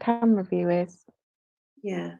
camera view is. Yeah.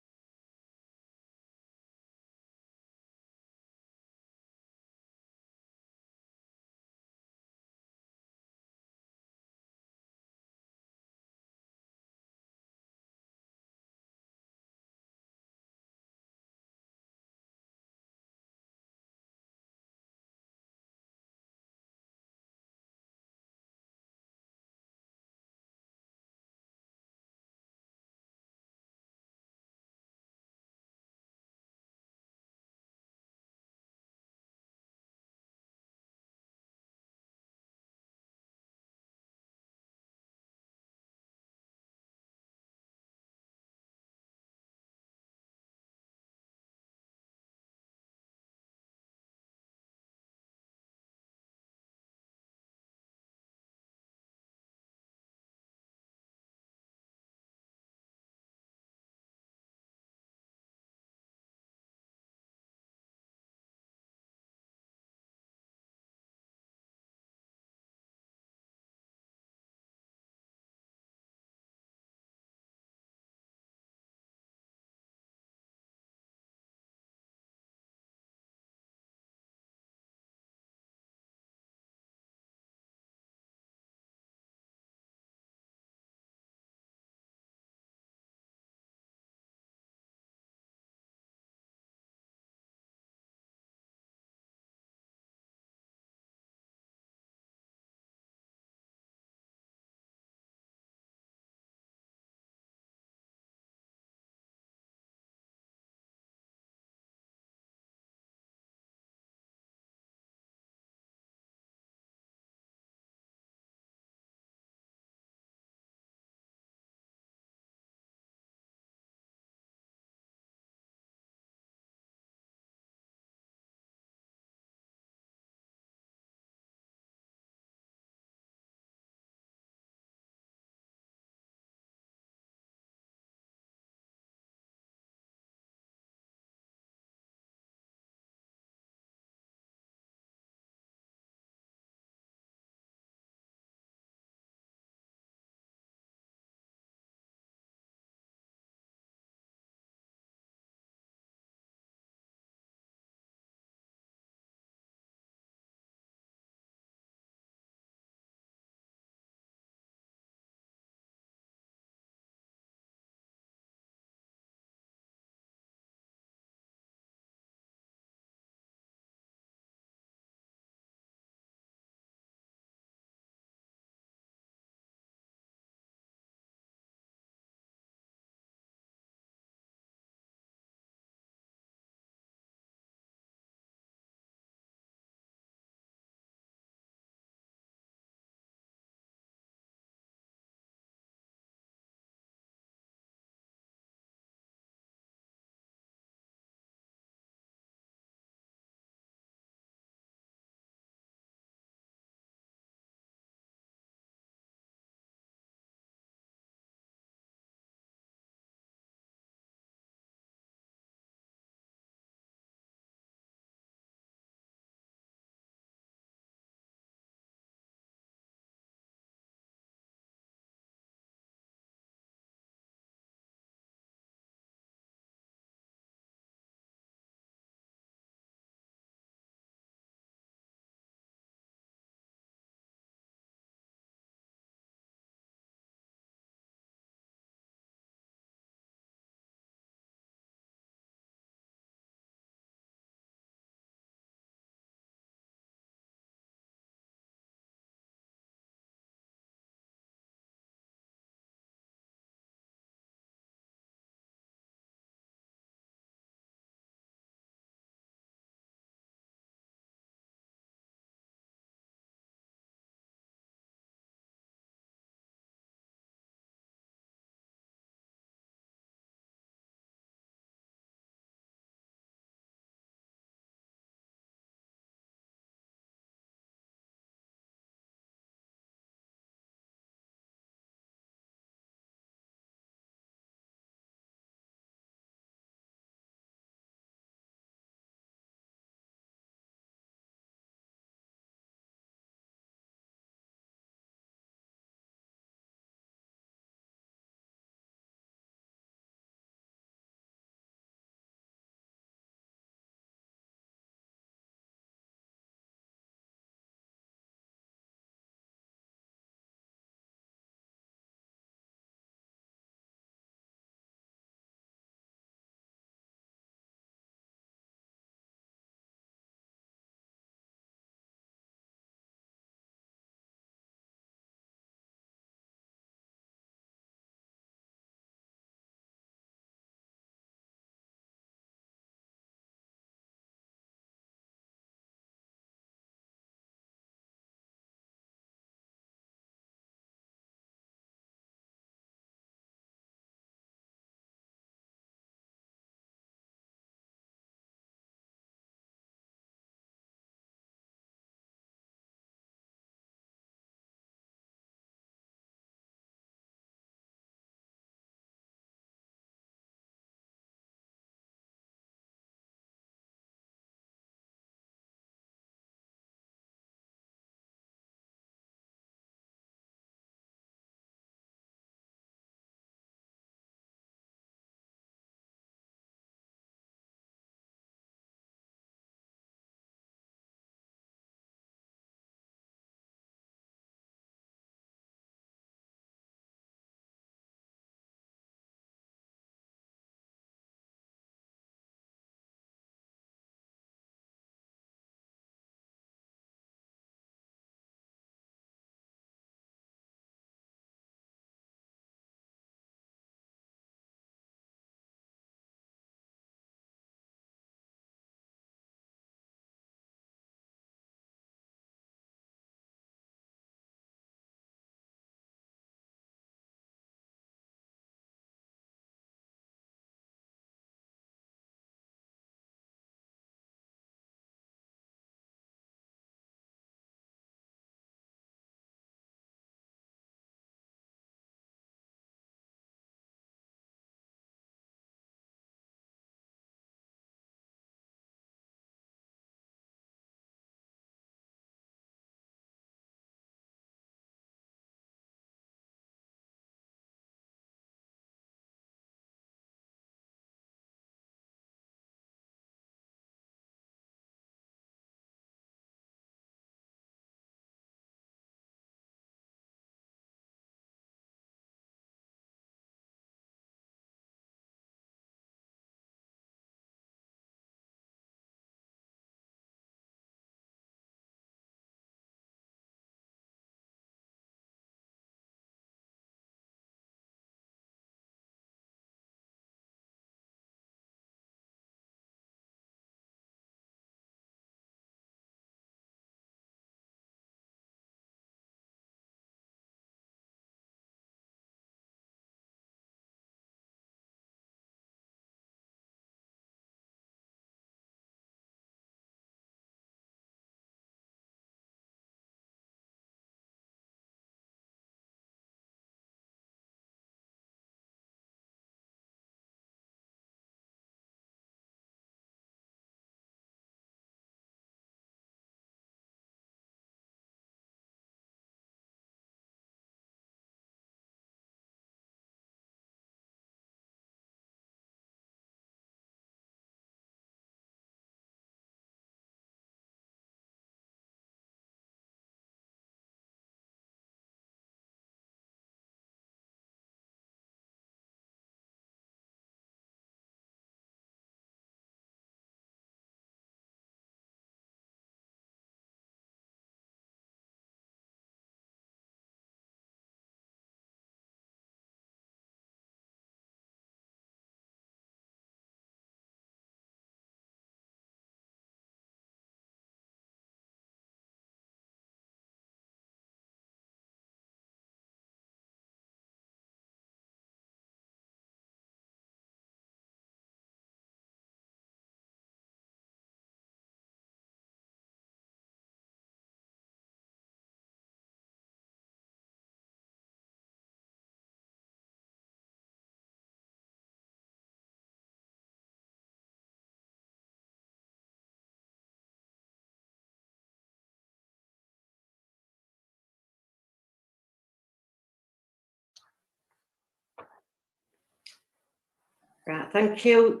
Right, thank you.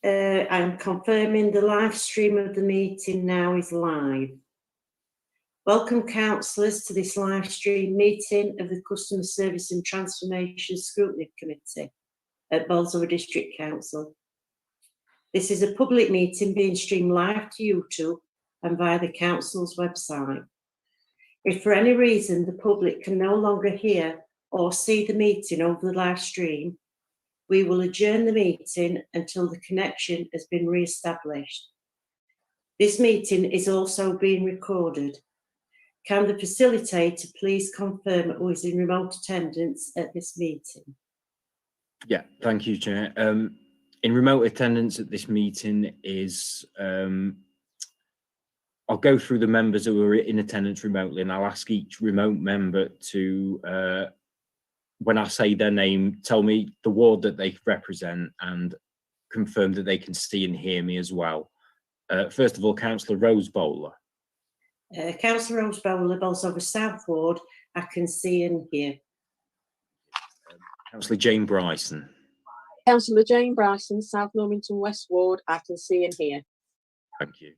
I'm confirming the live stream of the meeting now is live. Welcome, councillors, to this live stream meeting of the Customer Service and Transformation Scrutiny Committee at Bolsover District Council. This is a public meeting being streamed live to YouTube and via the council's website. If for any reason the public can no longer hear or see the meeting over the live stream, we will adjourn the meeting until the connection has been re-established. This meeting is also being recorded. Can the facilitator please confirm who is in remote attendance at this meeting? Yeah, thank you, Chair. In remote attendance at this meeting is, I'll go through the members who are in attendance remotely, and I'll ask each remote member to, when I say their name, tell me the ward that they represent and confirm that they can see and hear me as well. First of all, Councillor Rose Bowler. Councillor Rose Bowler, Bolsover South Ward, I can see and hear. Councillor Jane Bryson. Councillor Jane Bryson, South Normanton West Ward, I can see and hear. Thank you.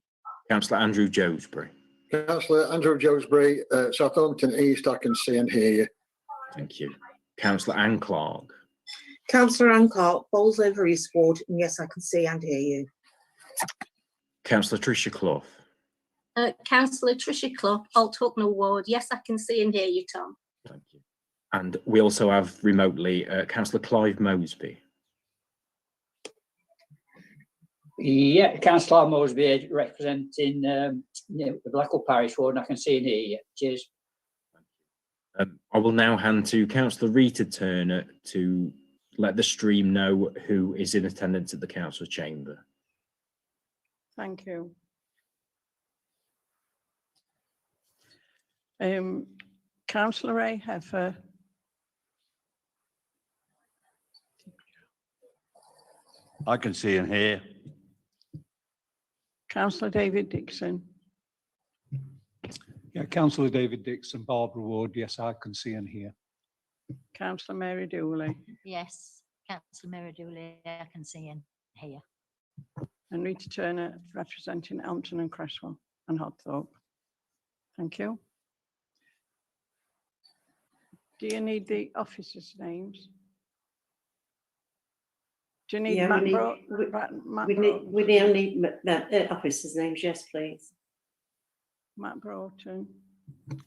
Councillor Andrew Josbury. Councillor Andrew Josbury, South Normanton East, I can see and hear you. Thank you. Councillor Anne Clark. Councillor Anne Clark, Bolsover East Ward, and yes, I can see and hear you. Councillor Tricia Clough. Councillor Tricia Clough, Old Hucknall Ward. Yes, I can see and hear you, Tom. Thank you. And we also have remotely Councillor Clive Mosby. Yeah, Councillor Mosby representing the Blackpool Parish Ward, and I can see and hear you. Cheers. I will now hand to Councillor Rita Turner to let the stream know who is in attendance at the council chamber. Thank you. Councillor Ray Heffer. I can see and hear. Councillor David Dixon. Yeah, Councillor David Dixon, Barbara Ward. Yes, I can see and hear. Councillor Mary Dooley. Yes, Councillor Mary Dooley, I can see and hear. And Rita Turner, representing Elmton and Cresswell and Hotthorpe. Thank you. Do you need the officers' names? Do you need Matt we only need officers' names, yes, please. Matt Broughton. Good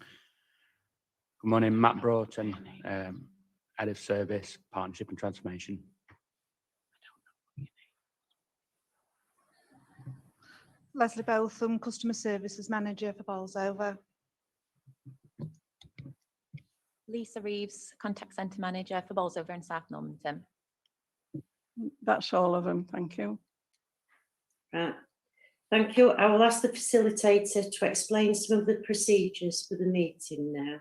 morning, Matt Broughton, Head of Service, Partnership and Transformation. Leslie Botham, Customer Services Manager for Bolsover. Lisa Reeves, Contact Centre Manager for Bolsover and South Normanton. That's all of them, thank you. Right. Thank you. I will ask the facilitator to explain some of the procedures for the meeting now.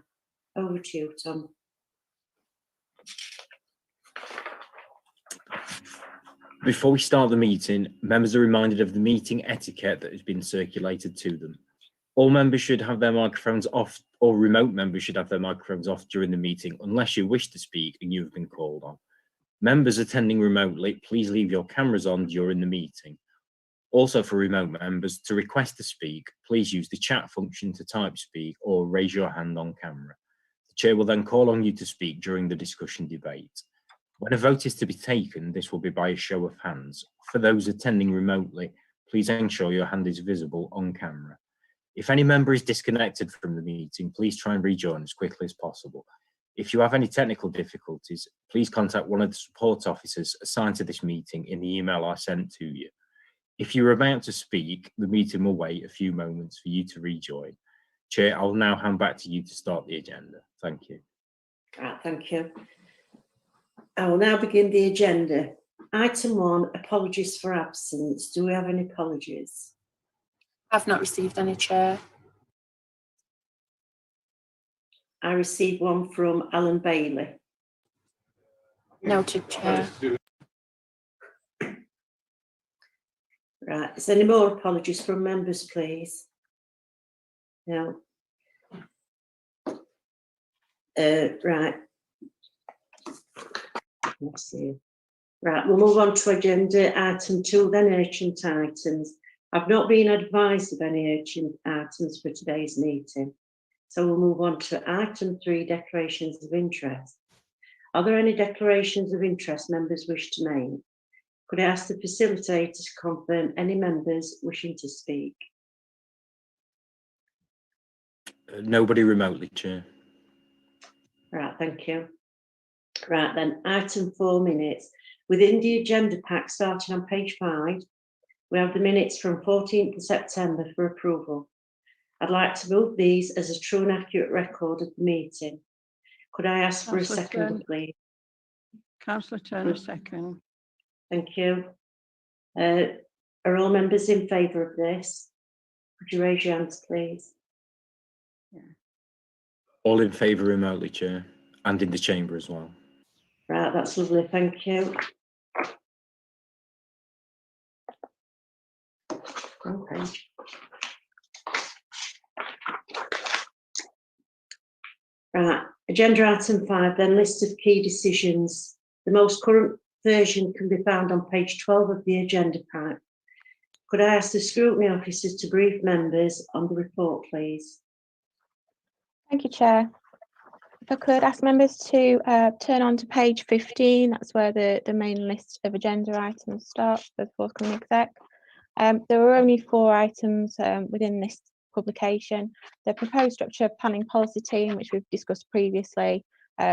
Over to you, Tom. Before we start the meeting, members are reminded of the meeting etiquette that has been circulated to them. All members should have their microphones off, or remote members should have their microphones off during the meeting unless you wish to speak and you have been called on. Members attending remotely, please leave your cameras on during the meeting. Also for remote members, to request to speak, please use the chat function to type speak or raise your hand on camera. The chair will then call on you to speak during the discussion debate. When a vote is to be taken, this will be by a show of hands. For those attending remotely, please ensure your hand is visible on camera. If any member is disconnected from the meeting, please try and rejoin as quickly as possible. If you have any technical difficulties, please contact one of the support officers assigned to this meeting in the email I sent to you. If you're about to speak, the meeting will wait a few moments for you to rejoin. Chair, I'll now hand back to you to start the agenda. Thank you. Right, thank you. I will now begin the agenda. Item 1, apologies for absence. Do we have any apologies? I've not received any, Chair. I received one from Alan Bailey. Noted, Chair. Right, is there any more apologies from members, please? No. Right. Let's see. Right, we'll move on to agenda item 2, then urgent items. I've not been advised of any urgent items for today's meeting. So we'll move on to item 3, declarations of interest. Are there any declarations of interest members wish to make? Could I ask the facilitator to confirm any members wishing to speak? Nobody remotely, Chair. Right, thank you. Right then, item 4 minutes. Within the agenda pack starting on page 5, we have the minutes from 14th of September for approval. I'd like to move these as a true and accurate record of the meeting. Could I ask for a Councillor second, Turner. please? Councillor Turner, second. Thank you. Are all members in favour of this? Could you raise your hands, please? All in favour remotely, Chair, and in the chamber as well. Right, that's lovely, thank you. Okay. Right, agenda item 5, then list of key decisions. The most current version can be found on page 12 of the agenda pack. Could I ask the scrutiny officers to brief members on the report, please? Thank you, Chair. If I could ask members to turn on to page 15, that's where the main list of agenda items starts for the forthcoming exec. There were only 4 items within this publication. The proposed structure planning policy team, which we've discussed previously,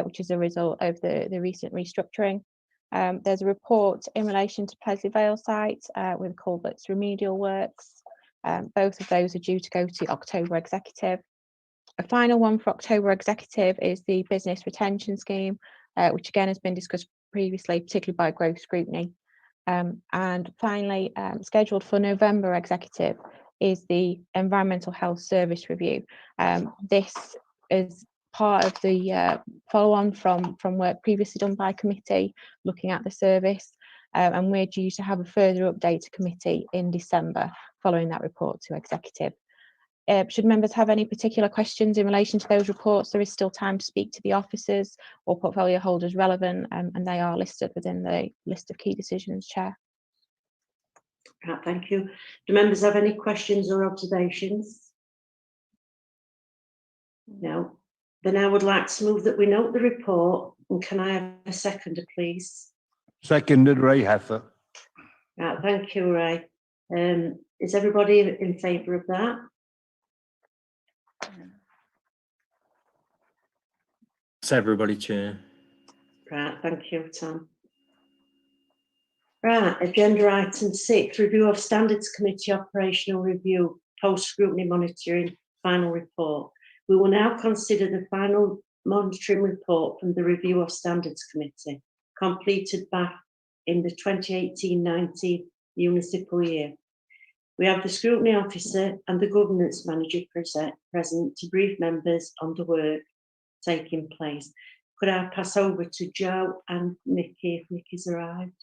which is a result of the recent restructuring. There's a report in relation to Plesley Vale site with culverts remedial works. Both of those are due to go to October executive. A final one for October executive is the business retention scheme, which again has been discussed previously, particularly by growth scrutiny. And finally, scheduled for November executive is the environmental health service review. This is part of the follow-on from work previously done by committee looking at the service, and we're due to have a further update to committee in December following that report to executive. Should members have any particular questions in relation to those reports, there is still time to speak to the officers or portfolio holders relevant, and they are listed within the list of key decisions, Chair. Right, thank you. Do members have any questions or observations? No. Then I would like to move that we note the report, and can I have a seconder, please? Seconded, Ray Heffer. Right, thank you, Ray. Is everybody in favour of that? It's everybody, Chair. Right, thank you, Tom. Right, agenda item 6, review of standards committee operational review, post scrutiny monitoring, final report. We will now consider the final monitoring report from the review of standards committee, completed back in the 2018-19 municipal year. We have the scrutiny officer and the governance manager present to brief members on the work taking place. Could I pass over to Joe and Nikki if Nikki's arrived?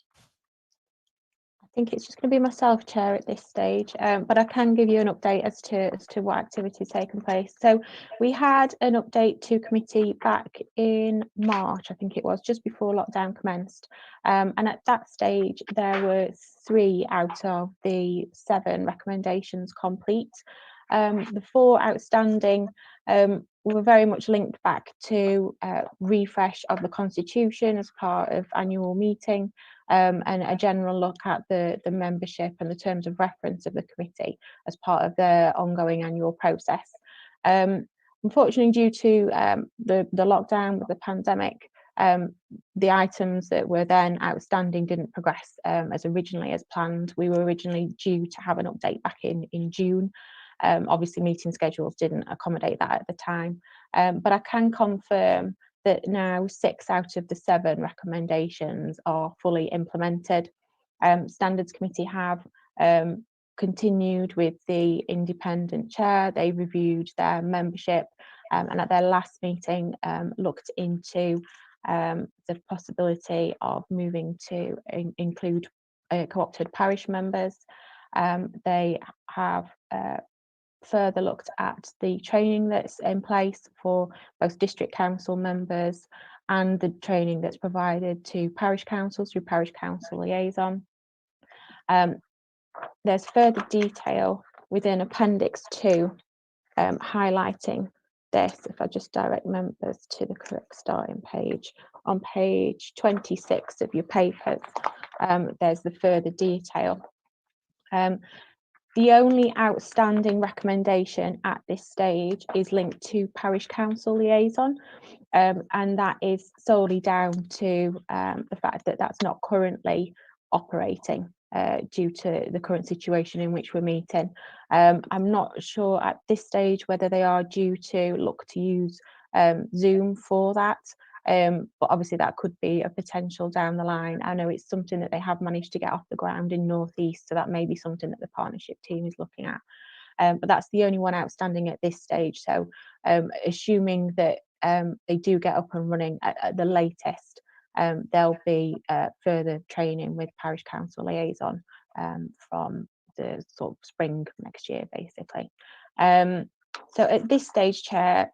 I think it's just going to be myself, Chair, at this stage, but I can give you an update as to what activity has taken place. So we had an update to committee back in March, I think it was, just before lockdown commenced. And at that stage, there were 3 out of the 7 recommendations complete. The 4 outstanding were very much linked back to refresh of the constitution as part of annual meeting, and a general look at the membership and the terms of reference of the committee as part of their ongoing annual process. Unfortunately, due to the lockdown with the pandemic, the items that were then outstanding didn't progress as originally as planned. We were originally due to have an update back in June. Obviously, meeting schedules didn't accommodate that at the time, but I can confirm that now 6 out of the 7 recommendations are fully implemented. Standards Committee have continued with the independent chair. They reviewed their membership and at their last meeting looked into the possibility of moving to include co-opted parish members. They have further looked at the training that's in place for both district council members and the training that's provided to parish councils through parish council liaison. There's further detail within Appendix 2 highlighting this. If I just direct members to the correct starting page, on page 26 of your papers, there's the further detail. The only outstanding recommendation at this stage is linked to parish council liaison, and that is solely down to the fact that that's not currently operating due to the current situation in which we're meeting. I'm not sure at this stage whether they are due to look to use Zoom for that, but obviously that could be a potential down the line. I know it's something that they have managed to get off the ground in North East, so that may be something that the partnership team is looking at. But that's the only one outstanding at this stage. So assuming that they do get up and running at the latest, there'll be further training with parish council liaison from the sort of spring next year, basically. So at this stage, Chair,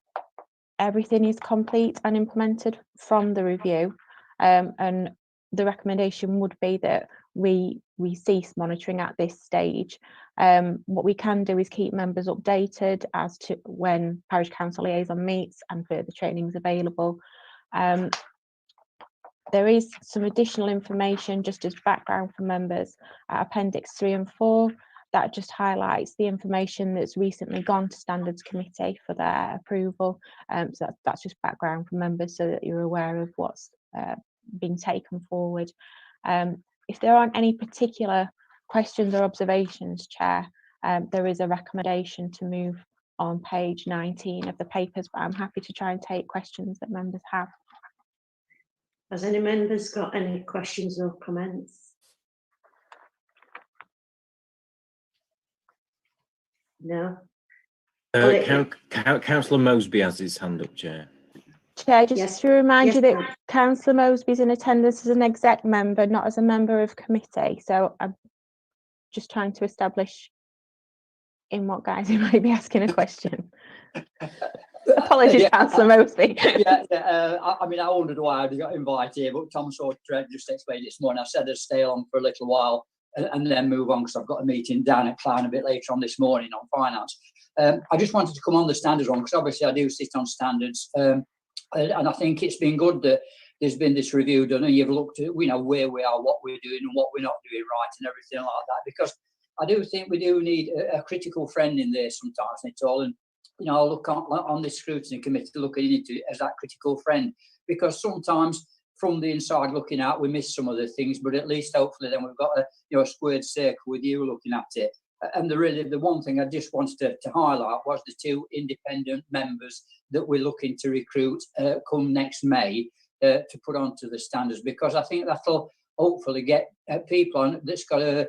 everything is complete and implemented from the review, and the recommendation would be that we cease monitoring at this stage. What we can do is keep members updated as to when parish council liaison meets and further training is available. There is some additional information just as background for members at Appendix 3 and 4 that just highlights the information that's recently gone to Standards Committee for their approval. So that's just background for members so that you're aware of what's been taken forward. If there aren't any particular questions or observations, Chair, there is a recommendation to move on page 19 of the papers, but I'm happy to try and take questions that members have. Has any members got any questions or comments? No. Councillor Mosby has his hand up, Chair. Chair, just Yes. to remind Yes, you that ma'am. Councillor Mosby's in attendance as an exec member, not as a member of committee. So I'm just trying to establish in what guise he might be asking a question. Apologies, Yeah. Councillor Mosby. I mean, I wondered why I got invited, but Tom sort of just explained this morning. I said I'd stay on for a little while and then move on because I've got a meeting down at Clown a bit later on this morning on finance. I just wanted to come on the standards one because obviously I do sit on standards, and I think it's been good that there's been this review done and you've looked at, you know, where we are, what we're doing and what we're not doing right and everything like that, because I do think we do need a critical friend in there sometimes, and all. And you know, I look on this scrutiny committee looking into it as that critical friend, because sometimes from the inside looking out we miss some of the things, but at least hopefully then we've got a squared circle with you looking at it. And the one thing I just wanted to highlight was the 2 independent members that we're looking to recruit come next May to put onto the standards, because I think that'll hopefully get people on that's got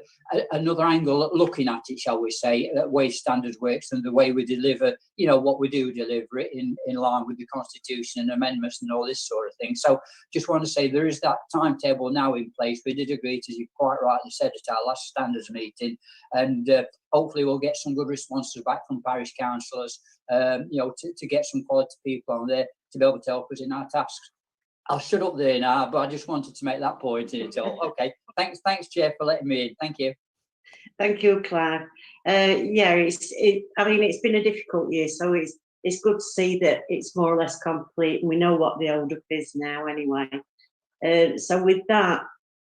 another angle at looking at it, shall we say, the way standards works and the way we deliver, you know, what we do deliver it in line with the Constitution and amendments and all this sort of thing. So just want to say there is that timetable now in place. We did agree, as you quite rightly said, at our last standards meeting, and hopefully we'll get some good responses back from parish councillors, you know, to get some quality people on there to be able to help us in our tasks. I'll shut up there now, but I just wanted to make that point in it all. Okay, thanks, Chair, for letting me in. Thank you. Thank you, Clive. Yeah, I mean, it's been a difficult year, so it's good to see that it's more or less complete, and we know what the hold up is now anyway. So with that,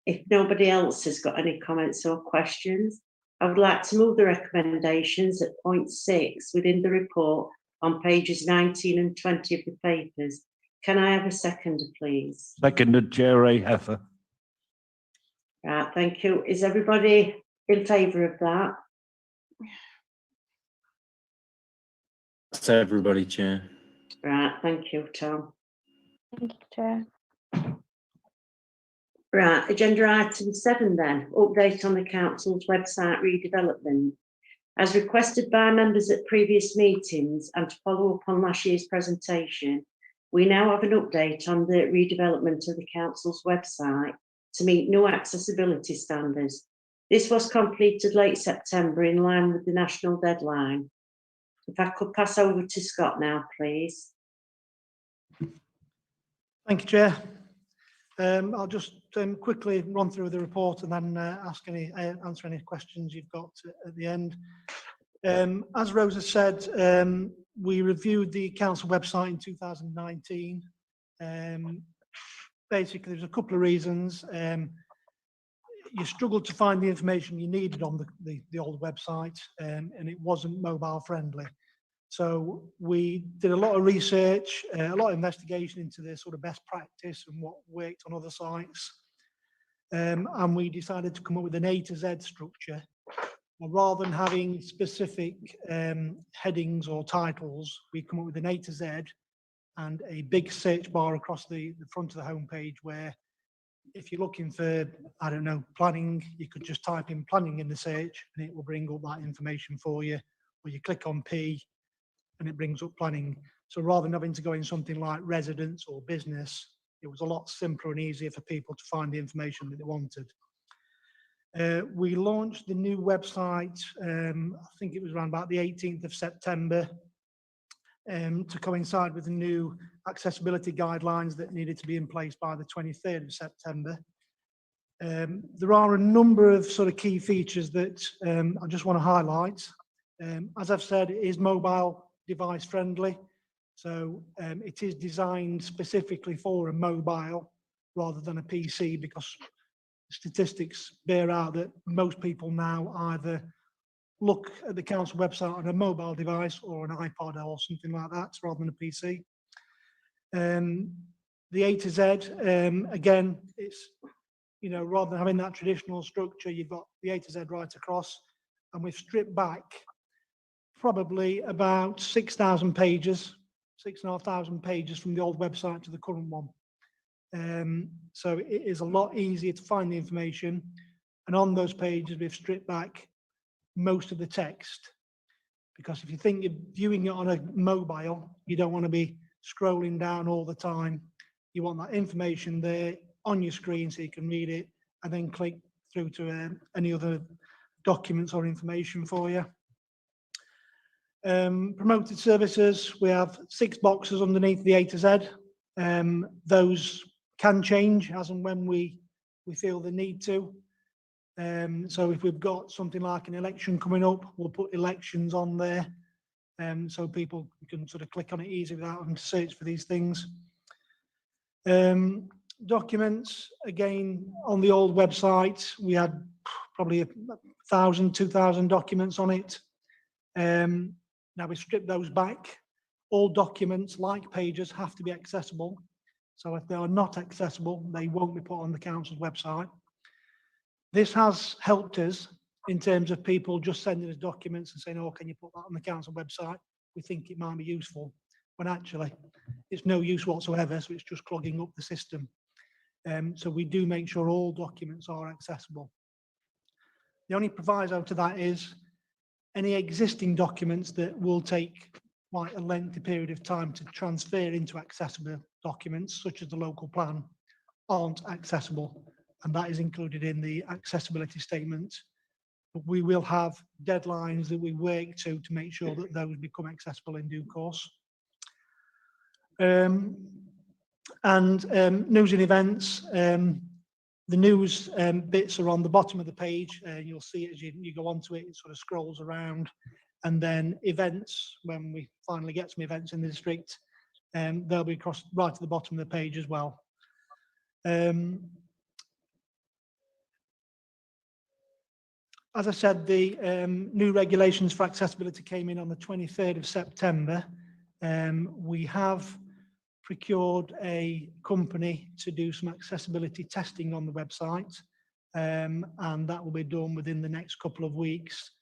if nobody else has got any comments or questions, I would like to move the recommendations at point 6 within the report on pages 19 and 20 of the papers. Can I have a seconder, please? Seconded, Chair Ray Heffer. Right, thank you. Is everybody in favour of that? That's everybody, Chair. Right, thank you, Tom. Thank you, Chair. Right, agenda item 7 then, update on the council's website redevelopment. As requested by members at previous meetings and to follow up on last year's presentation, we now have an update on the redevelopment of the council's website to meet new accessibility standards. This was completed late September in line with the national deadline. If I could pass over to Scott now, please. Thank you, Chair. I'll just quickly run through the report and then answer any questions you've got at the end. As Rosa said, we reviewed the council website in 2019. Basically, there's a couple of reasons. You struggled to find the information you needed on the old website, and it wasn't mobile friendly. So we did a lot of research, a lot of investigation into the sort of best practice and what worked on other sites. And we decided to come up with an A to Z structure. Rather than having specific headings or titles, we come up with an A to Z and a big search bar across the front of the homepage where if you're looking for, I don't know, planning, you could just type in planning in the search and it will bring up that information for you. Or you click on P and it brings up planning. So rather than having to go in something like residence or business, it was a lot simpler and easier for people to find the information that they wanted. We launched the new website, I think it was around about the 18th of September, to coincide with the new accessibility guidelines that needed to be in place by the 23rd of September. There are a number of sort of key features that I just want to highlight. As I've said, it is mobile device friendly. So it is designed specifically for a mobile rather than a PC, because statistics bear out that most people now either look at the council website on a mobile device or an iPod or something like that rather than a PC. The A to Z, again, it's, you know, rather than having that traditional structure, you've got the A to Z right across, and we've stripped back probably about 6,000 pages, 6,500 pages from the old website to the current one. So it is a lot easier to find the information, and on those pages we've stripped back most of the text, because if you think you're viewing it on a mobile, you don't want to be scrolling down all the time. You want that information there on your screen so you can read it and then click through to any other documents or information for you. Promoted services, we have 6 boxes underneath the A to Z. Those can change as and when we feel the need to. So if we've got something like an election coming up, we'll put elections on there, so people can sort of click on it easy without having to search for these things. Documents, again, on the old website, we had probably 1,000, 2,000 documents on it. Now we stripped those back. All documents, like pages, have to be accessible. So if they are not accessible, they won't be put on the council's website. This has helped us in terms of people just sending us documents and saying, oh, can you put that on the council website? We think it might be useful, when actually it's no use whatsoever, so it's just clogging up the system. So we do make sure all documents are accessible. The only proviso to that is any existing documents that will take quite a lengthy period of time to transfer into accessible documents, such as the local plan, aren't accessible, and that is included in the accessibility statement. But we will have deadlines that we work to make sure that those become accessible in due course. News and events. The news bits are on the bottom of the page. You'll see it as you go onto it, it sort of scrolls around. And then events, when we finally get some events in the district, they'll be across right to the bottom of the page as well. As I said, the new regulations for accessibility came in on the 23rd of September. We have procured a company to do some accessibility testing on the website, and that will be done within the next couple of weeks.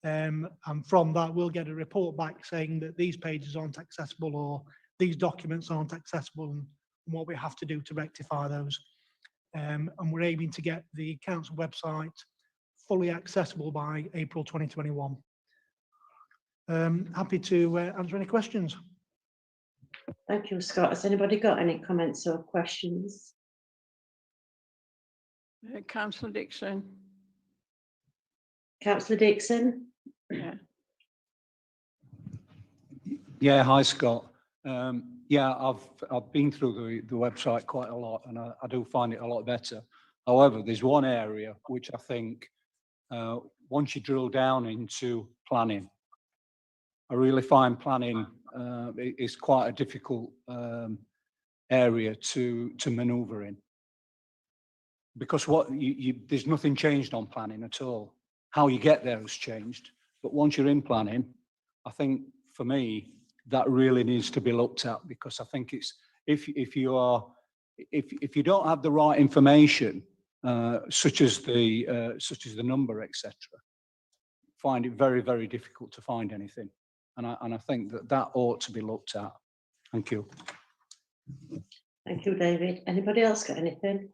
And from that, we'll get a report back saying that these pages aren't accessible or these documents aren't accessible, and what we have to do to rectify those. And we're aiming to get the council website fully accessible by April 2021. Happy to answer any questions. Thank you, Scott. Has anybody got any comments or questions? Councillor Dixon. Councillor Dixon? Yeah. Yeah, hi Scott. Yeah, I've been through the website quite a lot, and I do find it a lot better. However, there's one area which I think once you drill down into planning, I really find planning is quite a difficult area to manoeuvre in, because there's nothing changed on planning at all. How you get there has changed, but once you're in planning, I think for me that really needs to be looked at, because I think it's if you don't have the right information, such as the number, etc., find it very, very difficult to find anything, and I think that ought to be looked at. Thank you. Thank you, David. Anybody else got anything?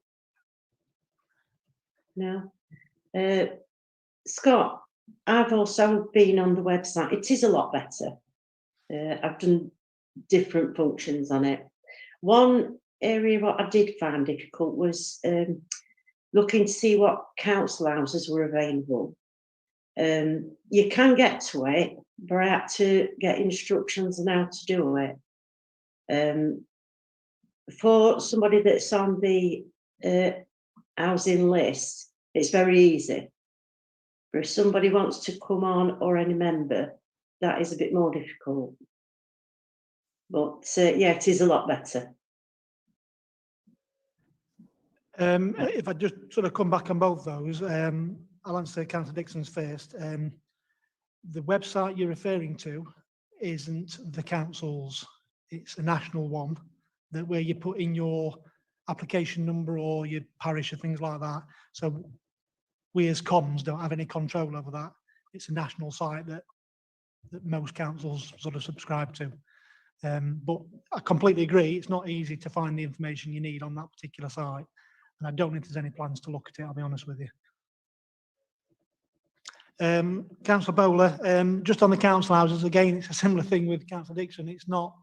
No. Scott, I've also been on the website. It is a lot better. I've done different functions on it. One area what I did find difficult was looking to see what council houses were available. You can get to it, but I had to get instructions on how to do it. For somebody that's on the housing list, it's very easy. But if somebody wants to come on, or any member, that is a bit more difficult. But yeah, it is a lot better. If I just sort of come back on both those, I'll answer Councillor Dixon's first. The website you're referring to isn't the council's, it's a national one, that where you put in your application number or your parish or things like that. So we as comms don't have any control over that. It's a national site that most councils sort of subscribe to. But I completely agree, it's not easy to find the information you need on that particular site. And I don't think there's any plans to look at it, I'll be honest with you. Councillor Bowler, just on the council houses, again, it's a similar thing with Councillor Dixon. It's not,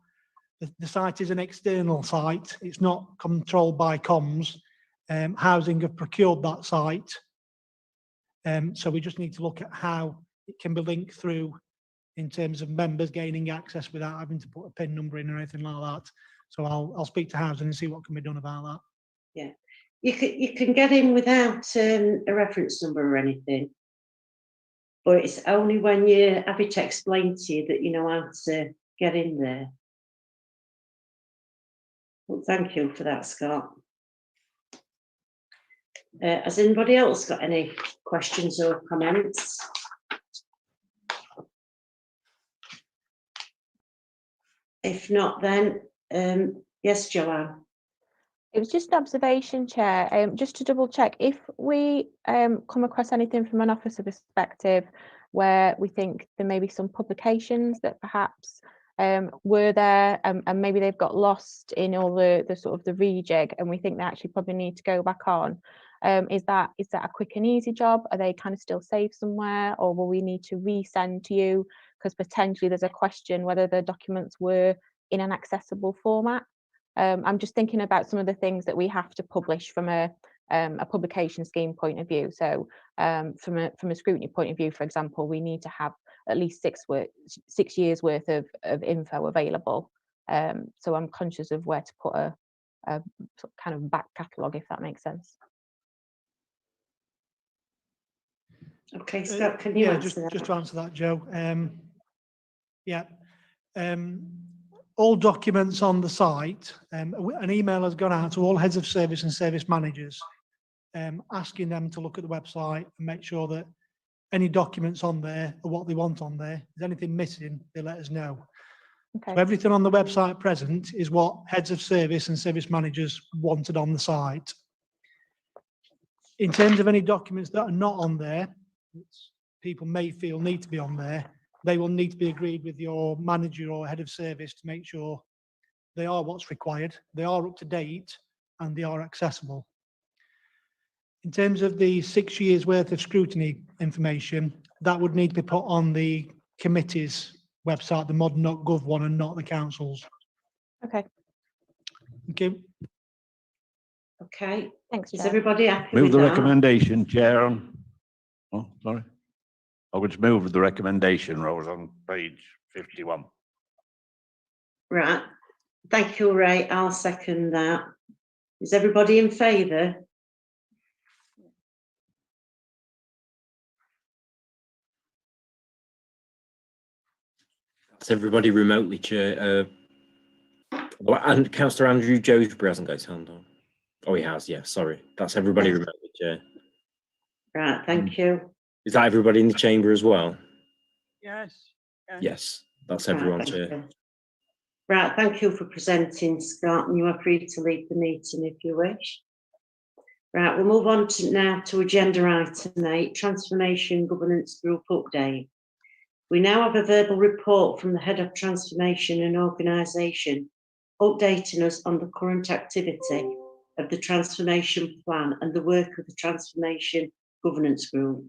the site is an external site. It's not controlled by comms. Housing have procured that site. So we just need to look at how it can be linked through in terms of members gaining access without having to put a PIN number in or anything like that. So I'll speak to housing and see what can be done about that. Yeah, you can get in without a reference number or anything, but it's only when you have it explained to you that you know how to get in there. Well, thank you for that, Scott. Has anybody else got any questions or comments? If not, then yes, Joanne. It was just an observation, Chair, just to double check, if we come across anything from an officer perspective where we think there may be some publications that perhaps were there and maybe they've got lost in all the sort of the rejig, and we think they actually probably need to go back on, is that a quick and easy job? Are they kind of still saved somewhere, or will we need to resend to you? Because potentially there's a question whether the documents were in an accessible format. I'm just thinking about some of the things that we have to publish from a publication scheme point of view. So from a scrutiny point of view, for example, we need to have at least 6 years worth of info available. So I'm conscious of where to put a sort of kind of back catalogue, if that makes sense. Okay, Scott, can you answer that? Just to answer that, Joe. All documents on the site, an email has gone out to all heads of service and service managers, asking them to look at the website and make sure that any documents on there are what they want on there. If there's anything missing, they let us know. Okay. So everything on the website present is what heads of service and service managers wanted on the site. In terms of any documents that are not on there, people may feel need to be on there, they will need to be agreed with your manager or head of service to make sure they are what's required, they are up to date, and they are accessible. In terms of the 6 years worth of scrutiny information, that would need to be put on the committee's website, the modern.gov one, and not the council's. Okay. Thank you. Okay. Thanks, Is Chair. everybody happy Move with the that? recommendation, Chair. Oh, sorry. I would move the recommendation, Rose, on page 51. Right. Thank you, Ray. I'll second that. Is everybody in favour? That's everybody remotely, Chair. And Councillor Andrew Josbury hasn't got his hand on. Oh, he has, yeah, sorry. That's everybody Yes. remotely, Chair. Right, thank you. Is that everybody in the chamber as well? Yes. Yes, that's Right, everyone, thank Chair. you. Right, thank you for presenting, Scott, and you are free to leave the meeting if you wish. Right, we'll move on to now to agenda item 8, Transformation Governance Group Update. We now have a verbal report from the Head of Transformation and Organisation, updating us on the current activity of the Transformation Plan and the work of the Transformation Governance Group.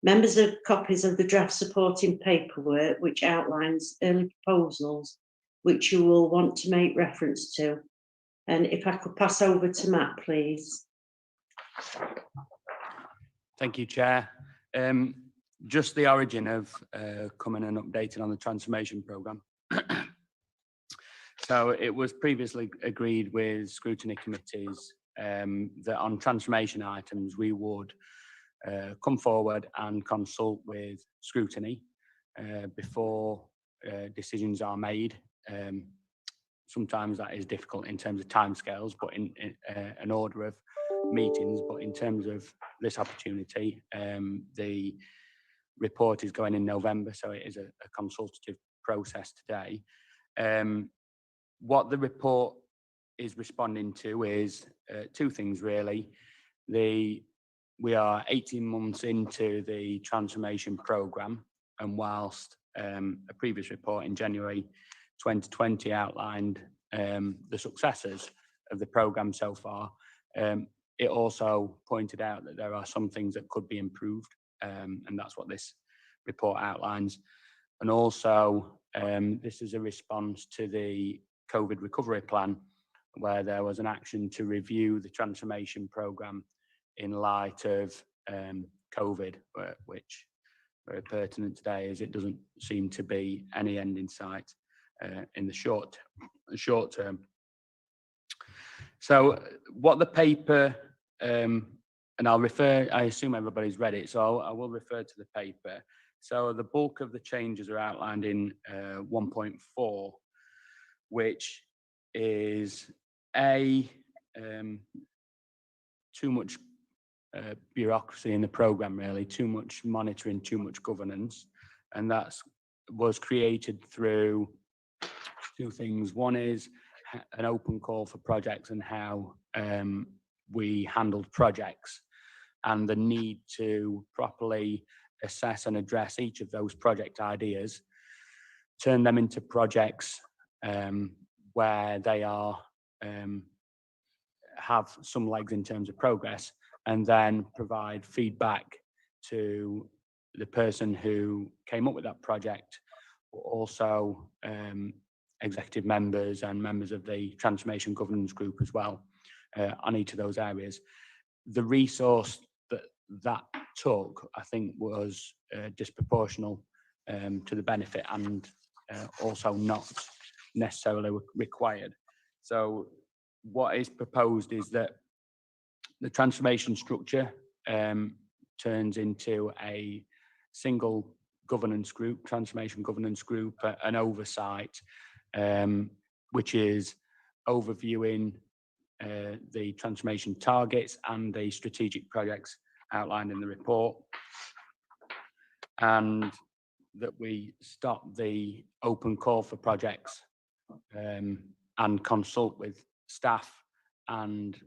Members have copies of the draft supporting paperwork, which outlines early proposals, which you will want to make reference to. And if I could pass over to Matt, please. Thank you, Chair. Just the origin of coming and updating on the transformation programme. So it was previously agreed with scrutiny committees that on transformation items we would come forward and consult with scrutiny before decisions are made. Sometimes that is difficult in terms of timescales, but in an order of meetings. But in terms of this opportunity, the report is going in November, so it is a consultative process today. What the report is responding to is two things really. We are 18 months into the transformation programme, and whilst a previous report in January 2020 outlined the successes of the programme so far, it also pointed out that there are some things that could be improved, and that's what this report outlines. And also, this is a response to the COVID recovery plan, where there was an action to review the transformation programme in light of COVID, which very pertinent today, as it doesn't seem to be any end in sight in the short term. So what the paper, and I assume everybody's read it, so I will refer to the paper. So the bulk of the changes are outlined in 1.4, which is too much bureaucracy in the programme, really, too much monitoring, too much governance, and that was created through two things. One is an open call for projects and how we handled projects, and the need to properly assess and address each of those project ideas, turn them into projects where they are have some legs in terms of progress, and then provide feedback to the person who came up with that project, but also executive members and members of the transformation governance group as well on each of those areas. The resource that took, I think, was disproportional to the benefit, and also not necessarily required. So what is proposed is that the transformation structure turns into a single governance group, transformation governance group, an oversight, which is overviewing the transformation targets and the strategic projects outlined in the report, and that we stop the open call for projects and consult with staff and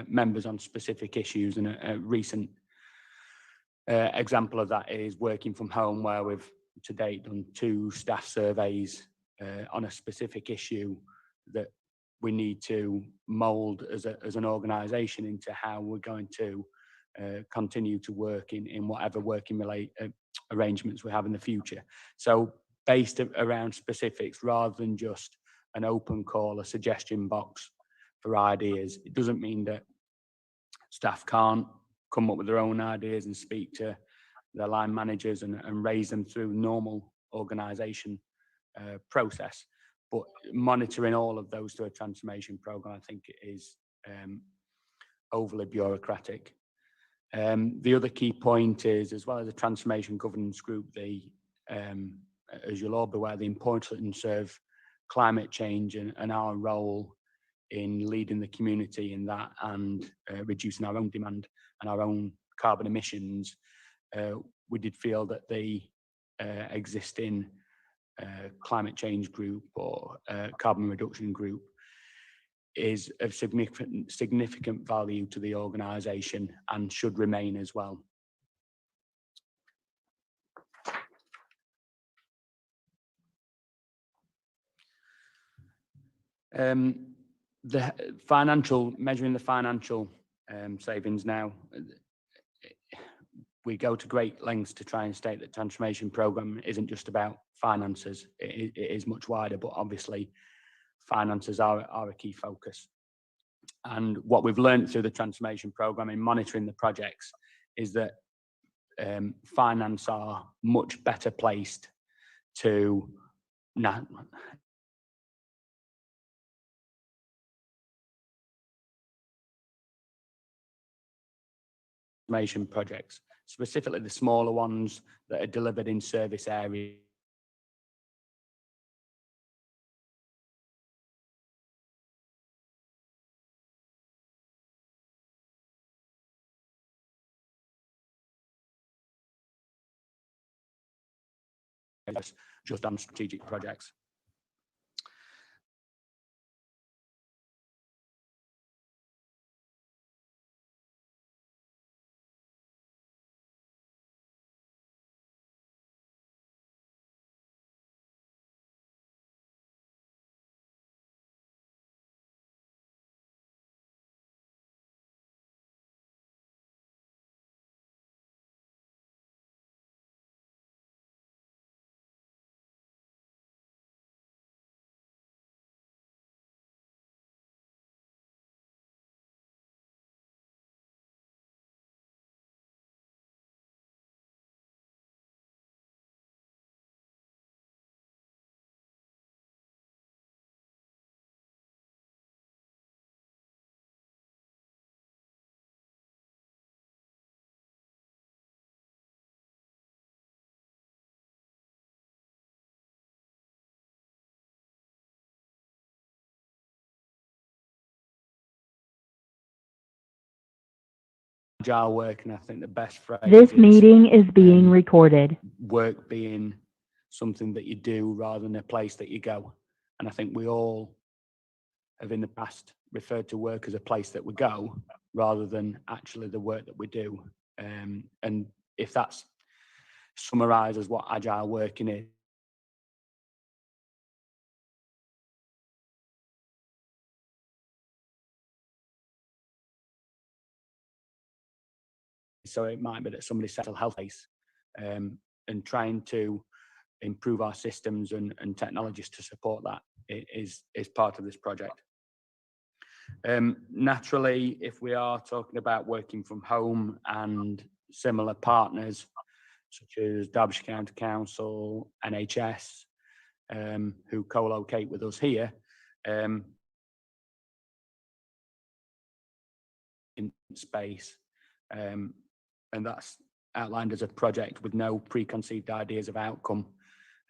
members on specific issues. And a recent example of that is working from home, where we've to date done 2 staff surveys on a specific issue that we need to mould as an organisation into how we're going to continue to work in whatever working arrangements we have in the future. So based around specifics rather than just an open call, a suggestion box for ideas. It doesn't mean that staff can't come up with their own ideas and speak to their line managers and raise them through normal organisation process. but monitoring all of those through a transformation program, I think, is overly bureaucratic. The other key point is, as well as the transformation governance group, as you'll all be aware, the importance of climate change and our role in leading the community in that, and reducing our own demand and our own carbon emissions. We did feel that the existing climate change group or carbon reduction group is of significant value to the organisation and should remain as well. Measuring the financial savings now, we go to great lengths to try and state that transformation program isn't just about finances. It is much wider, but obviously finances are a key focus. And what we've learned through the transformation program in monitoring the projects is that finance are much better placed to transformation projects, specifically the smaller ones that are delivered in service areas. Just on strategic projects. Agile work, and I think the best phrase This is, meeting is being recorded. Work being something that you do rather than a place that you go. And I think we all have in the past referred to work as a place that we go rather than actually the work that we do. And if that's summarises what agile working is, so it might be that somebody's mental health base, and trying to improve our systems and technologies to support that is part of this project. Naturally, if we are talking about working from home and similar partners, such as Derbyshire County Council, NHS, who co-locate with us here, in space, and that's outlined as a project with no preconceived ideas of outcome.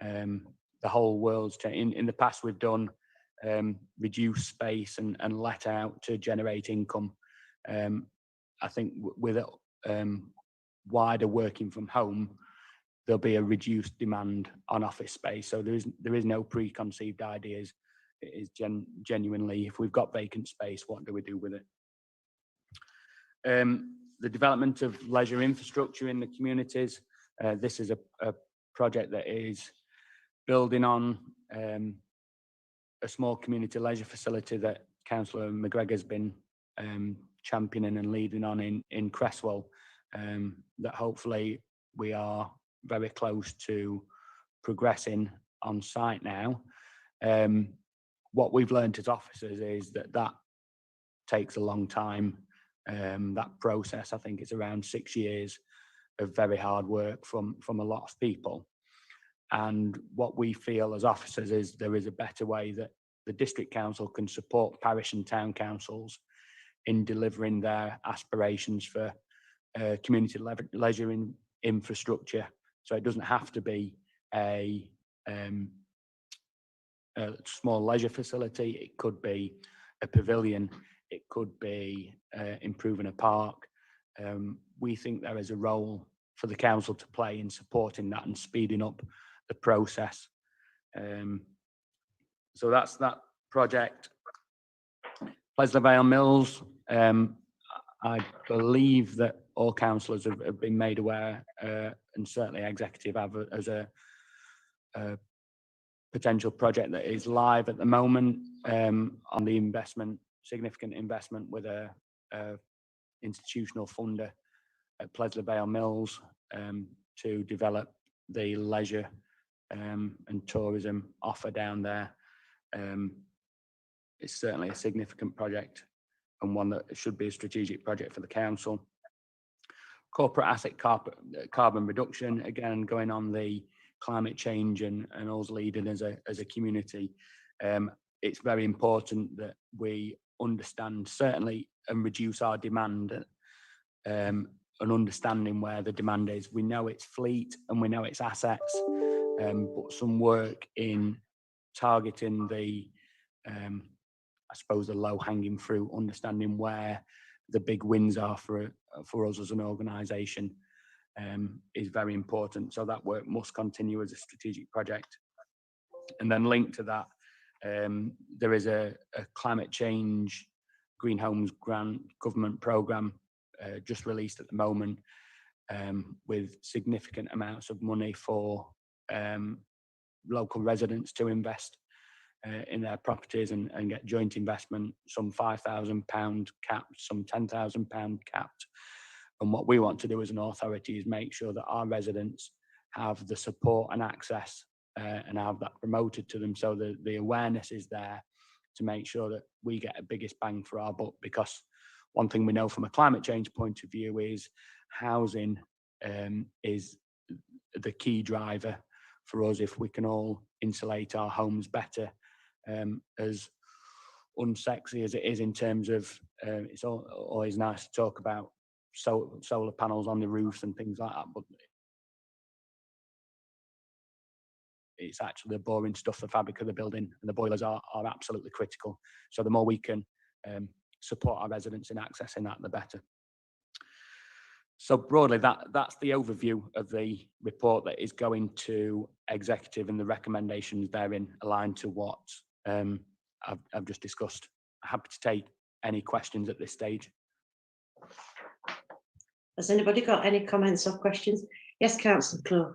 The whole world's changed. In the past, we've done reduce space and let out to generate income. I think with wider working from home, there'll be a reduced demand on office space. So there is no preconceived ideas. It is genuinely, if we've got vacant space, what do we do with it? The development of leisure infrastructure in the communities. This is a project that is building on a small community leisure facility that Councillor McGregor's been championing and leading on in Cresswell, that hopefully we are very close to progressing on site now. What we've learned as officers is that takes a long time. That process, I think, is around 6 years of very hard work from a lot of people. And what we feel as officers is there is a better way that the district council can support parish and town councils in delivering their aspirations for community leisure infrastructure. So it doesn't have to be a small leisure facility. It could be a pavilion. It could be improving a park. We think there is a role for the council to play in supporting that and speeding up the process. So that's that project. Pleasler Vale Mills, I believe that all councillors have been made aware, and certainly executive have as a potential project that is live at the moment on the investment, significant investment with a institutional funder at Pleasler Vale Mills to develop the leisure and tourism offer down there. It's certainly a significant project and one that should be a strategic project for the council. Corporate asset carbon reduction, again, going on the climate change and us leading as a community. It's very important that we understand certainly and reduce our demand and understanding where the demand is. We know it's fleet and we know it's assets, but some work in targeting the, I suppose, the low-hanging fruit, understanding where the big wins are for us as an organisation is very important. So that work must continue as a strategic project. And then linked to that, there is a climate change Green Homes Grant government programme just released at the moment with significant amounts of money for local residents to invest in their properties and get joint investment, some £5,000 capped, some £10,000 capped. And what we want to do as an authority is make sure that our residents have the support and access and have that promoted to them, so that the awareness is there to make sure that we get a biggest bang for our buck. Because one thing we know from a climate change point of view is housing is the key driver for us. If we can all insulate our homes better, as unsexy as it is in terms of, it's always nice to talk about solar panels on the roofs and things like that, but it's actually the boring stuff, the fabric of the building, and the boilers are absolutely critical. So the more we can support our residents in accessing that, the better. So broadly, that's the overview of the report that is going to executive, and the recommendations therein aligned to what I've just discussed. Happy to take any questions at this stage. Has anybody got any comments or questions? Yes, Councillor Clough.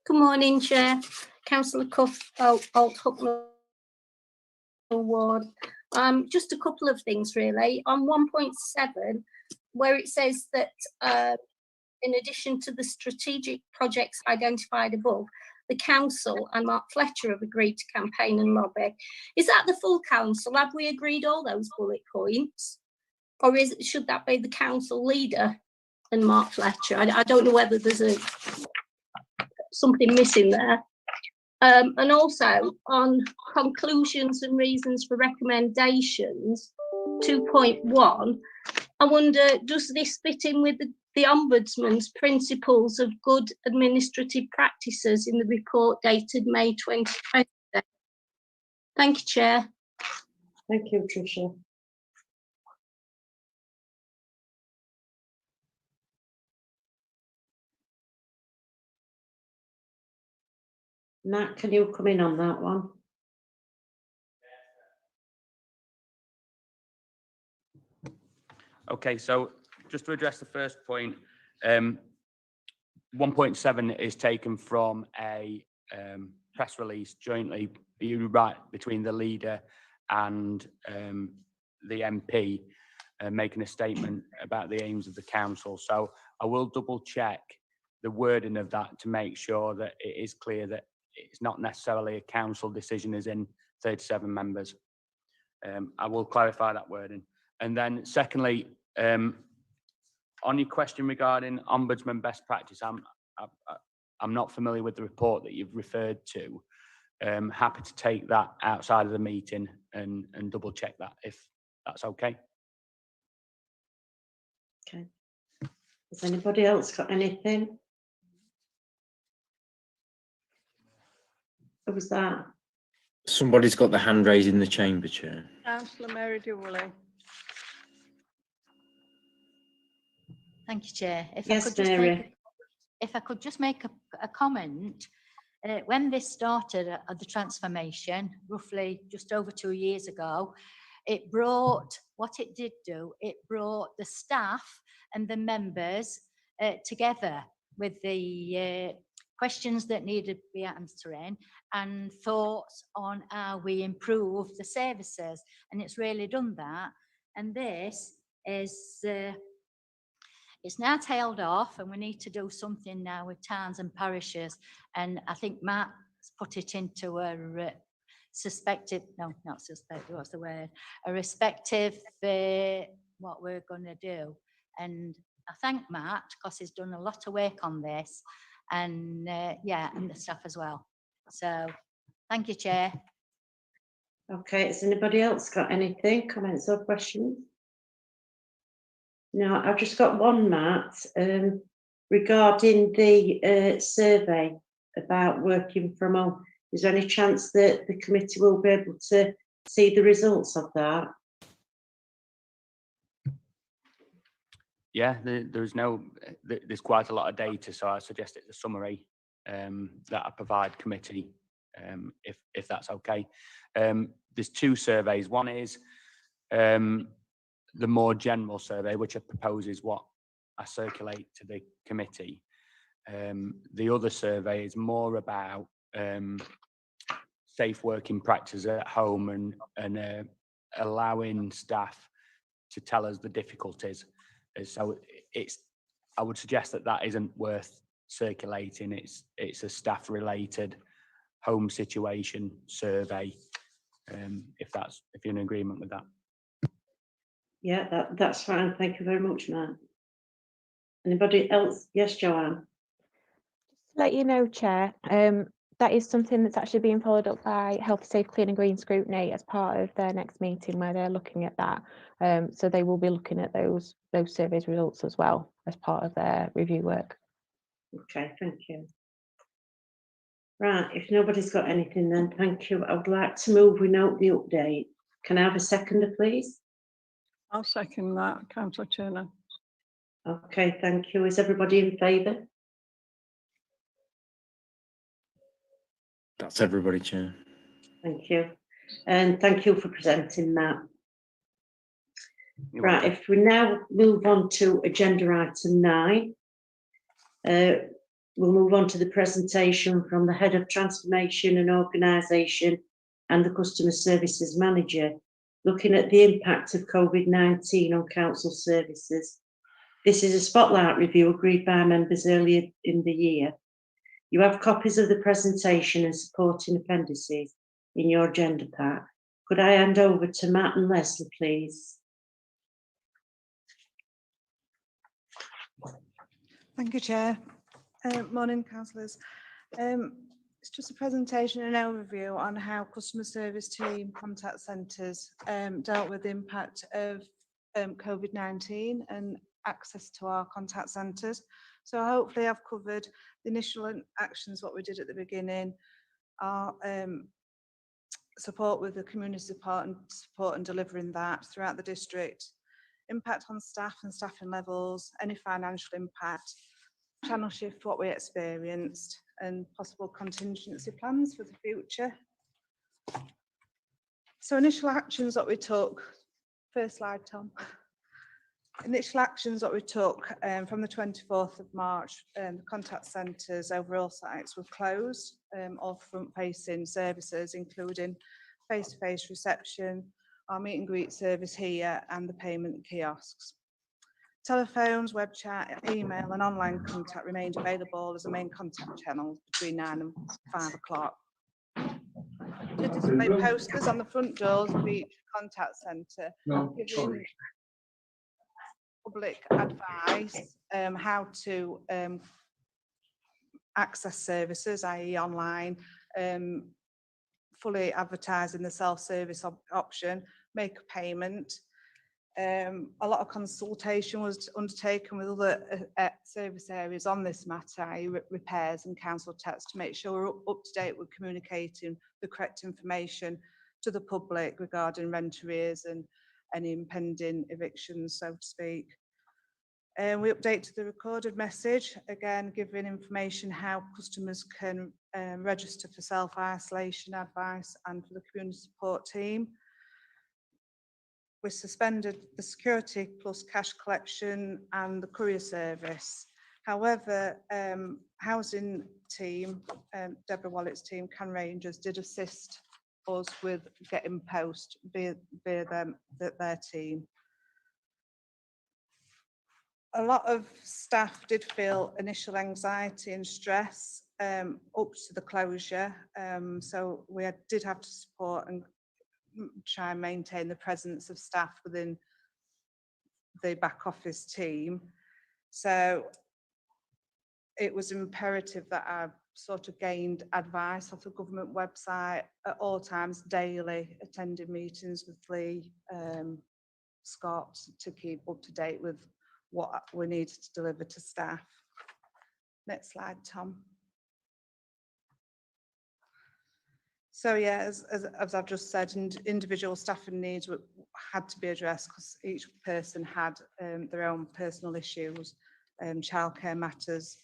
Good morning, Chair. Councillor Cuff, Alt Hucknall Ward. Just a couple of things really. On 1.7, where it says that in addition to the strategic projects identified above, the council and Mark Fletcher have agreed to campaign and lobby. Is that the full council? Have we agreed all those bullet points? Or should that be the council leader and Mark Fletcher? I don't know whether there's something missing there. And also on conclusions and reasons for recommendations, 2.1, I wonder, does this fit in with the Ombudsman's principles of good administrative practices in the report dated May 2020? Thank you, Chair. Thank you, Tricia. Nat, can you come in on that one? Okay, so just to address the first point, 1.7 is taken from a press release jointly, you're right, between the leader and the MP, making a statement about the aims of the council. So I will double check the wording of that to make sure that it is clear that it's not necessarily a council decision as in 37 members. I will clarify that wording. And then secondly, on your question regarding Ombudsman best practice, I'm not familiar with the report that you've referred to. Happy to take that outside of the meeting and double check that if that's okay. Okay. Has anybody else got anything? What was that? Somebody's got the hand raised in the chamber, Chair. Councillor Mary Dooley. Thank you, Chair. Yes, Mary. If I could just make a comment, when this started at the transformation, roughly just over 2 years ago, it brought, what it did do, it brought the staff and the members together with the questions that needed to be answering and thoughts on how we improve the services. And it's really done that. And this is it's now tailed off, and we need to do something now with towns and parishes. And I think Matt's put it into a respective, what's the word? A respective, what we're going to do. And I thank Matt because he's done a lot of work on this, and yeah, and the staff as well. So thank you, Chair. Okay, has anybody else got anything, comments or questions? No, I've just got one, Matt, regarding the survey about working from home. Is there any chance that the committee will be able to see the results of that? Yeah, there's quite a lot of data, so I suggest it's a summary that I provide committee, if that's okay. There's 2 surveys. One is the more general survey, which I propose is what I circulate to the committee. The other survey is more about safe working practices at home and allowing staff to tell us the difficulties. So I would suggest that isn't worth circulating. It's a staff related home situation survey, if you're in agreement with that. Yeah, that's fine. Thank you very much, Matt. Anybody else? Yes, Joanne. Just to let you know, Chair, that is something that's actually being followed up by Healthy, Safe, Clean and Green Scrutiny as part of their next meeting where they're looking at that. So they will be looking at those surveys results as well as part of their review work. Okay, thank you. Right, if nobody's got anything then, thank you. I would like to move we note the update. Can I have a seconder, please? I'll second that, Councillor Turner. Okay, thank you. Is everybody in favour? That's everybody, Chair. Thank you. And thank you for presenting that. Right, if we now move on to agenda item 9, we'll move on to the presentation from the Head of Transformation and Organisation and the Customer Services Manager, looking at the impact of COVID-19 on council services. This is a spotlight review agreed by members earlier in the year. You have copies of the presentation and supporting appendices in your agenda pack. Could I hand over to Matt and Leslie, please? Thank you, Chair. Morning, councillors. It's just a presentation and overview on how customer service team contact centres dealt with the impact of COVID-19 and access to our contact centres. So hopefully I've covered the initial actions, what we did at the beginning, our support with the community support and delivering that throughout the district, impact on staff and staffing levels, any financial impact, channel shift, what we experienced, and possible contingency plans for the future. So initial actions that we took, first slide, Tom. Initial actions that we took from the 24th of March, the contact centres over all sites were closed, all front-facing services, including face-to-face reception, our meet and greet service here, and the payment kiosks. Telephones, web chat, email and online contact remained available as the main contact channel between 9 and 5 o'clock. We did display posters on the front doors of each contact centre, giving public advice how to access services, i.e. online, fully advertising the self-service option, make a payment. A lot of consultation was undertaken with other service areas on this matter, i.e. repairs and council tax, to make sure we're up to date with communicating the correct information to the public regarding rent arrears and any impending evictions, so to speak. We updated the recorded message, again giving information how customers can register for self-isolation advice and for the community support team. We suspended the security plus cash collection and the courier service. However, housing team, Deborah Wallett's team, Can Rangers, did assist us with getting post via their team. A lot of staff did feel initial anxiety and stress up to the closure, so we did have to support and try and maintain the presence of staff within the back office team. So it was imperative that I sort of gained advice off the government website at all times, daily, attending meetings with Lee, Scott, to keep up to date with what we needed to deliver to staff. Next slide, Tom. So yeah, as I've just said, individual staffing needs had to be addressed because each person had their own personal issues, childcare matters,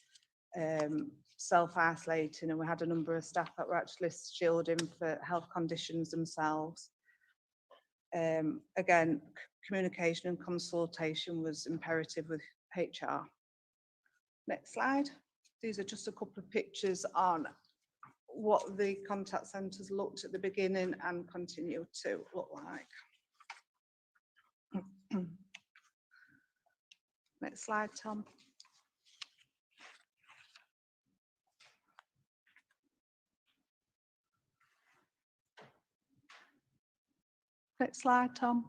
self-isolating, and we had a number of staff that were actually shielding for health conditions themselves. Again, communication and consultation was imperative with HR. Next slide. These are just a couple of pictures on what the contact centres looked at the beginning and continue to look like. Next slide, Tom. Next slide, Tom.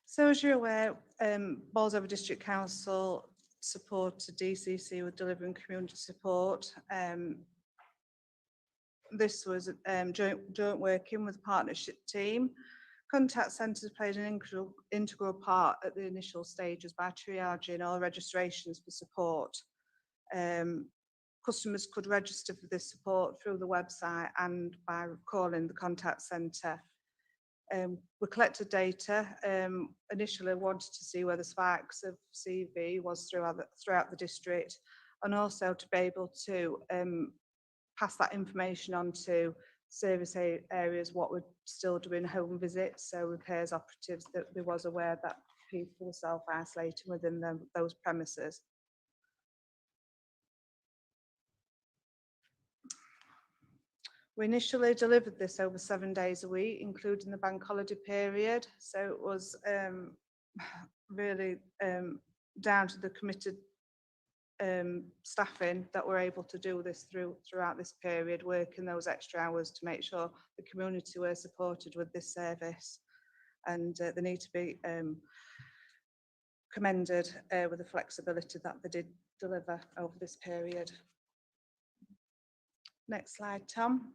So as you're aware, Bolsover District Council supported DCC with delivering community support. This was joint working with the partnership team. Contact centres played an integral part at the initial stages by triaging all registrations for support. Customers could register for this support through the website and by calling the contact centre. We collected data. Initially wanted to see where the spikes of CV was throughout the district, and also to be able to pass that information on to service areas what we're still doing home visits, so repairs operatives, that they was aware that people were self-isolating within those premises. We initially delivered this over 7 days a week, including the bank holiday period. So it was really down to the committed staffing that we're able to do this throughout this period, working those extra hours to make sure the community were supported with this service. And they need to be commended with the flexibility that they did deliver over this period. Next slide, Tom.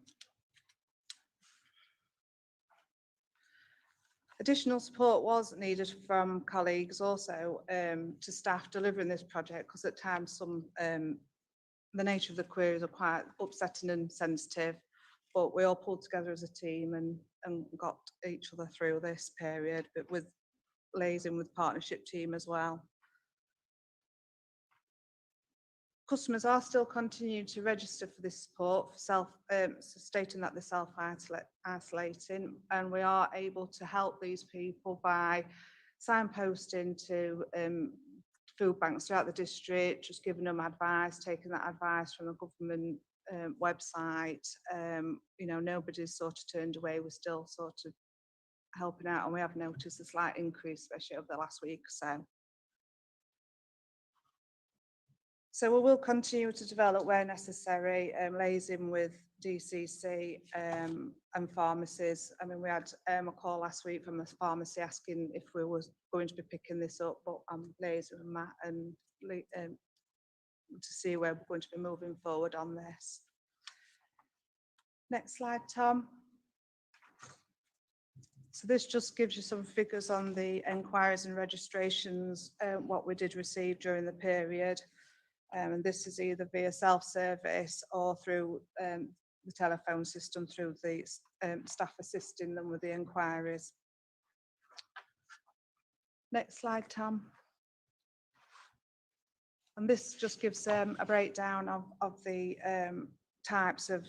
Additional support was needed from colleagues also to staff delivering this project, because at times the nature of the queries are quite upsetting and sensitive, but we all pulled together as a team and got each other through this period, but with liaising with partnership team as well. Customers are still continuing to register for this support, stating that they're self-isolating, and we are able to help these people by signposting to food banks throughout the district, just giving them advice, taking that advice from the government website. You know, nobody's sort of turned away. We're still sort of helping out, and we have noticed a slight increase, especially over the last week or so. So we will continue to develop where necessary, liaising with DCC and pharmacies. I mean, we had a call last week from a pharmacy asking if we were going to be picking this up, but I'm liaising with Matt and to see where we're going to be moving forward on this. Next slide, Tom. So this just gives you some figures on the enquiries and registrations, what we did receive during the period. And this is either via self-service or through the telephone system, through the staff assisting them with the enquiries. Next slide, Tom. And this just gives a breakdown of the types of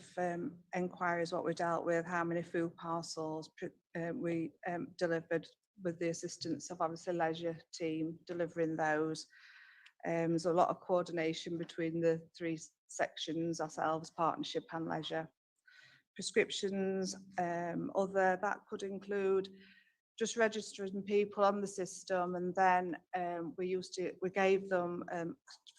enquiries, what we dealt with, how many food parcels we delivered with the assistance of obviously leisure team delivering those. There's a lot of coordination between the three sections, ourselves, partnership and leisure. Prescriptions, other, that could include just registering people on the system, and then we gave them a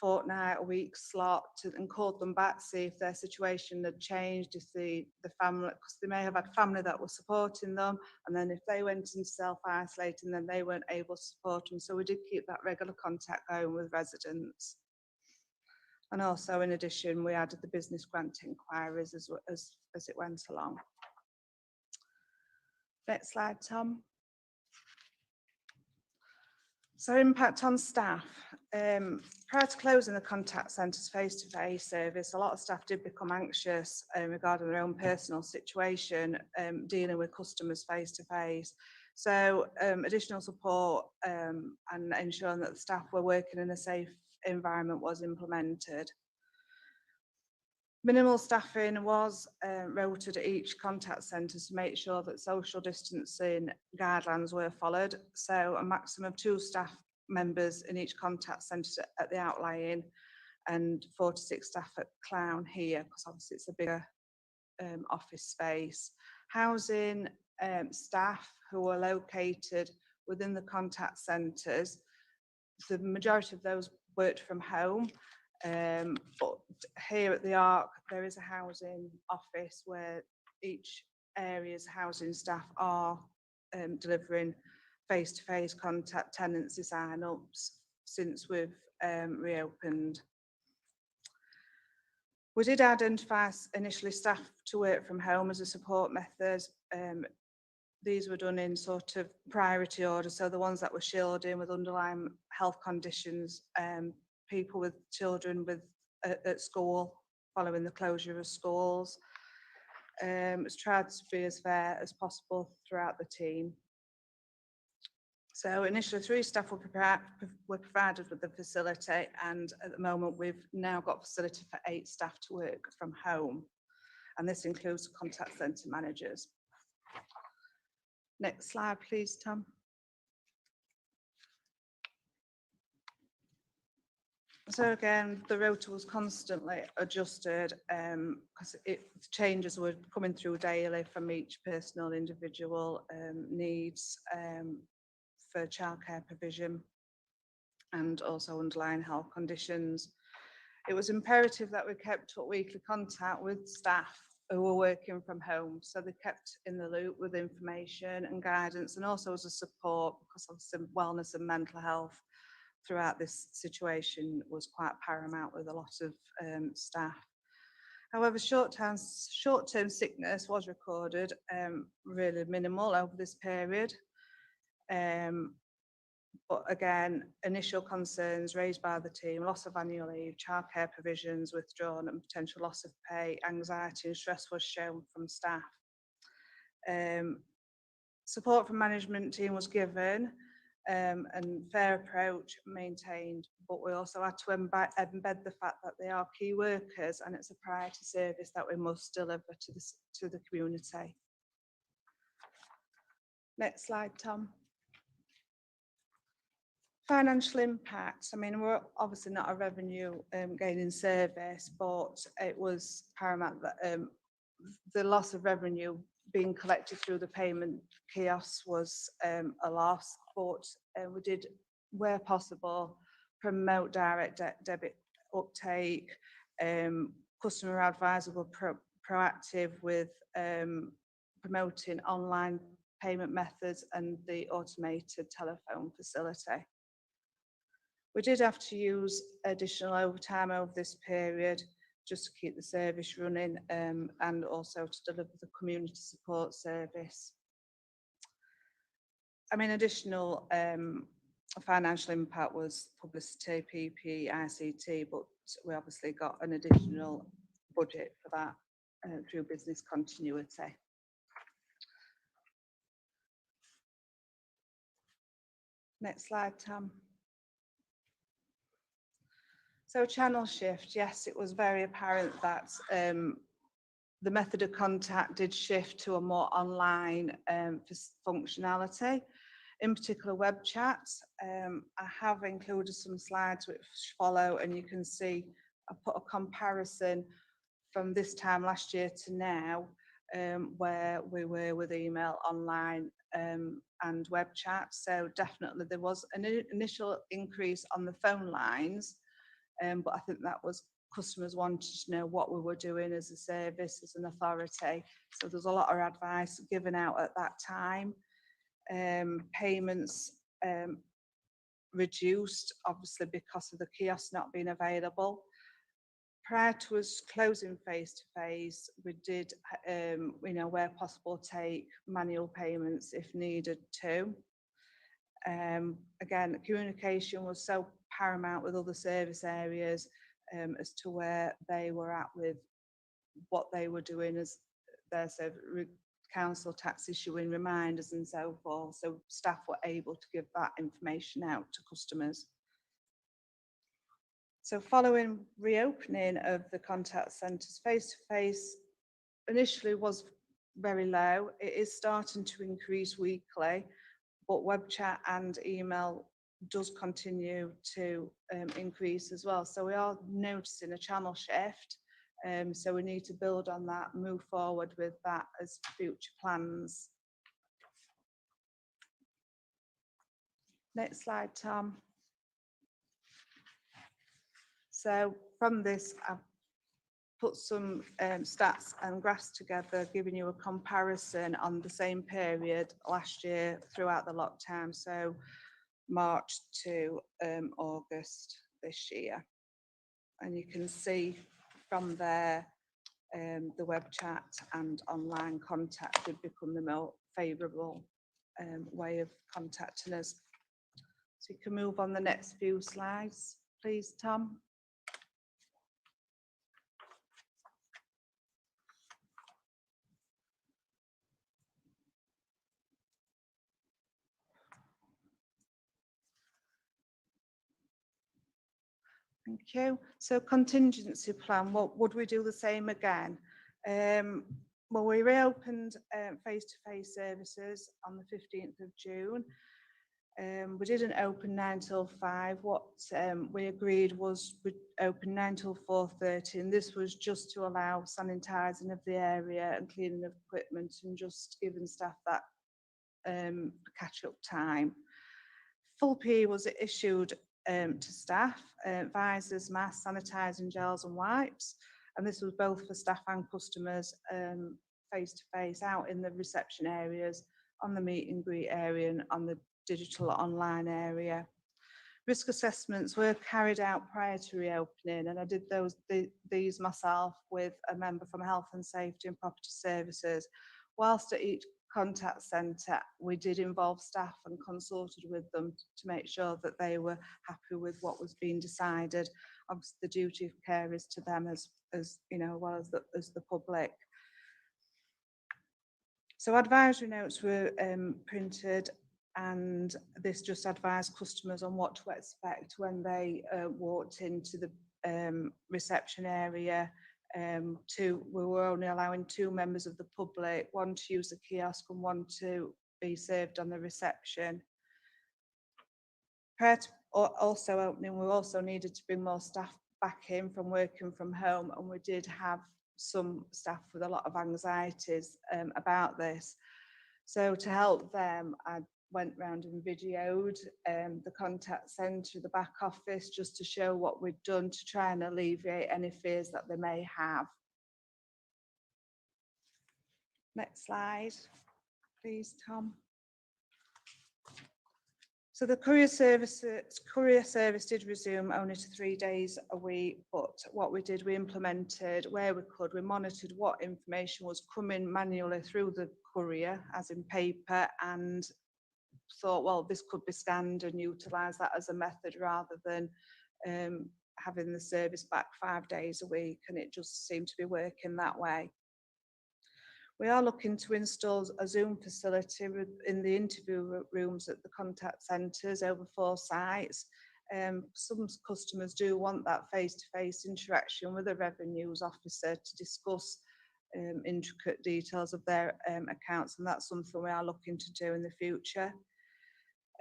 fortnight, a week slot and called them back to see if their situation had changed, if the family, because they may have had family that was supporting them, and then if they went into self-isolating, then they weren't able to support them. So we did keep that regular contact going with residents. And also, in addition, we added the business grant inquiries as it went along. Next slide, Tom. So impact on staff. Prior to closing the contact centres face-to-face service, a lot of staff did become anxious regarding their own personal situation, dealing with customers face-to-face. So additional support and ensuring that the staff were working in a safe environment was implemented. Minimal staffing was rotated at each contact centre to make sure that social distancing guidelines were followed. So a maximum of 2 staff members in each contact centre at the outlying and 4 to 6 staff at Clown here, because obviously it's a bigger office space. Housing staff who are located within the contact centres, the majority of those worked from home. But here at the Arc, there is a housing office where each area's housing staff are delivering face-to-face contact tenancy sign-ups since we've reopened. We did identify initially staff to work from home as a support method. These were done in sort of priority order, so the ones that were shielding with underlying health conditions, people with children at school following the closure of schools. It's tried to be as fair as possible throughout the team. So initially 3 staff were provided with the facility, and at the moment we've now got facility for 8 staff to work from home, and this includes contact centre managers. Next slide, please, Tom. So again, the rota was constantly adjusted because changes were coming through daily from each personal individual needs for childcare provision and also underlying health conditions. It was imperative that we kept up weekly contact with staff who were working from home, so they kept in the loop with information and guidance, and also as a support, because of wellness and mental health throughout this situation was quite paramount with a lot of staff. However, short-term sickness was recorded, really minimal over this period. But again, initial concerns raised by the team, loss of annual leave, childcare provisions withdrawn and potential loss of pay, anxiety and stress was shown from staff. Support from management team was given and fair approach maintained, but we also had to embed the fact that they are key workers and it's a priority service that we must deliver to the community. Next slide, Tom. Financial impact. I mean, we're obviously not a revenue gaining service, but it was paramount that the loss of revenue being collected through the payment kiosks was a loss, but we did, where possible, promote direct debit uptake, customer advisable proactive with promoting online payment methods and the automated telephone facility. We did have to use additional overtime over this period just to keep the service running and also to deliver the community support service. I mean, additional financial impact was publicity, PPE, ICT, but we obviously got an additional budget for that through business continuity. Next slide, Tam. So channel shift, yes, it was very apparent that the method of contact did shift to a more online functionality, in particular web chat. I have included some slides which follow, and you can see I put a comparison from this time last year to now, where we were with email, online and web chat. So definitely there was an initial increase on the phone lines, but I think that was customers wanted to know what we were doing as a service, as an authority. So there's a lot of advice given out at that time. Payments reduced, obviously because of the kiosk not being available. Prior to us closing face-to-face, we did, where possible, take manual payments if needed to. Again, communication was so paramount with other service areas as to where they were at with what they were doing as their council tax issuing reminders and so forth. So staff were able to give that information out to customers. So following reopening of the contact centres, face-to-face initially was very low. It is starting to increase weekly, but web chat and email does continue to increase as well. So we are noticing a channel shift. So we need to build on that, move forward with that as future plans. Next slide, Tom. So from this, I've put some stats and graphs together, giving you a comparison on the same period last year throughout the lockdown. So March to August this year. And you can see from there, the web chat and online contact have become the more favourable way of contacting us. So you can move on the next few slides, please, Tom. Thank you. So contingency plan, what would we do the same again? Well, we reopened face-to-face services on the 15th of June. We didn't open 9 till 5. What we agreed was we'd open 9 till 4:30, and this was just to allow sanitising of the area and cleaning of equipment and just giving staff that catch-up time. Full PE was issued to staff, visors, masks, sanitising gels and wipes, and this was both for staff and customers face-to-face out in the reception areas, on the meet and greet area and on the digital online area. Risk assessments were carried out prior to reopening, and I did these myself with a member from Health and Safety and Property Services. Whilst at each contact centre, we did involve staff and consulted with them to make sure that they were happy with what was being decided. Obviously, the duty of care is to them as you know, well as the public. So advisory notes were printed, and this just advised customers on what to expect when they walked into the reception area. We were only allowing 2 members of the public, 1 to use the kiosk and 1 to be served on the reception. Prior to also opening, we also needed to bring more staff back in from working from home, and we did have some staff with a lot of anxieties about this. So to help them, I went round and videoed the contact centre, the back office, just to show what we'd done to try and alleviate any fears that they may have. Next slide, please, Tom. So the courier service did resume only to 3 days a week, but what we did, we implemented where we could, we monitored what information was coming manually through the courier, as in paper, and thought, well, this could be scanned and utilise that as a method rather than having the service back 5 days a week, and it just seemed to be working that way. We are looking to install a Zoom facility in the interview rooms at the contact centres over 4 sites. Some customers do want that face-to-face interaction with a revenues officer to discuss intricate details of their accounts, and that's something we are looking to do in the future.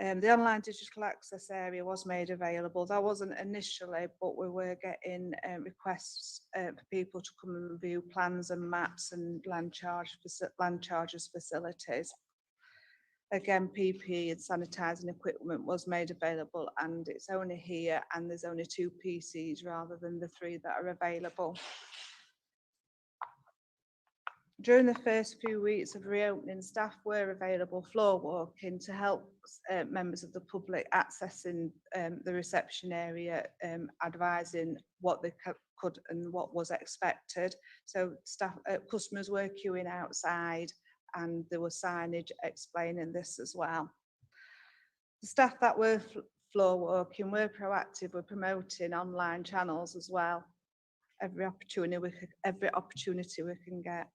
The online digital access area was made available. That wasn't initially, but we were getting requests for people to come and view plans and maps and land charges facilities. Again, PPE and sanitising equipment was made available, and it's only here, and there's only 2 PCs rather than the 3 that are available. During the first few weeks of reopening, staff were available floor walking to help members of the public accessing the reception area, advising what they could and what was expected. So customers were queuing outside, and there was signage explaining this as well. The staff that were floor walking were proactive with promoting online channels as well. Every opportunity we can get.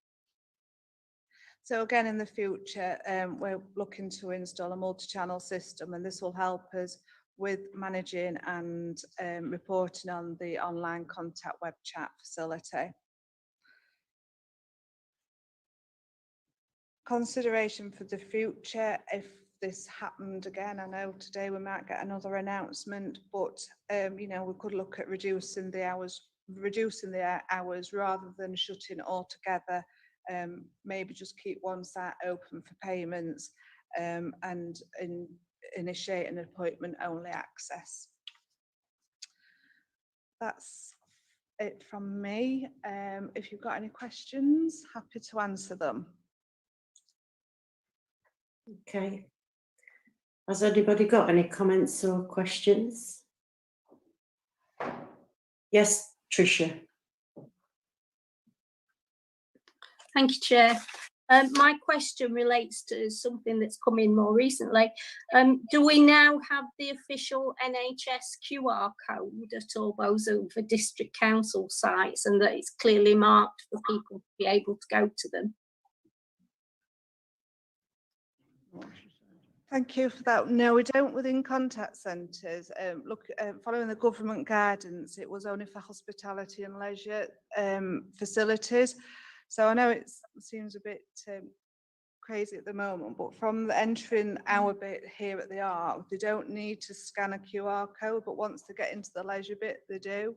So again, in the future, we're looking to install a multi-channel system, and this will help us with managing and reporting on the online contact web chat facility. Consideration for the future, if this happened again, I know today we might get another announcement, but you know, we could look at reducing the hours rather than shutting it all together. Maybe just keep one site open for payments and initiate an appointment only access. That's it from me. If you've got any questions, happy to answer them. Okay. Has anybody got any comments or questions? Yes, Tricia. Thank you, Chair. My question relates to something that's come in more recently. Do we now have the official NHS QR code at all those over district council sites, and that it's clearly marked for people to be able to go to them? Thank you for that. No, we don't within contact centres. Following the government guidance, it was only for hospitality and leisure facilities. So I know it seems a bit crazy at the moment, but from the entering our bit here at the Arc, they don't need to scan a QR code, but once they get into the leisure bit, they do.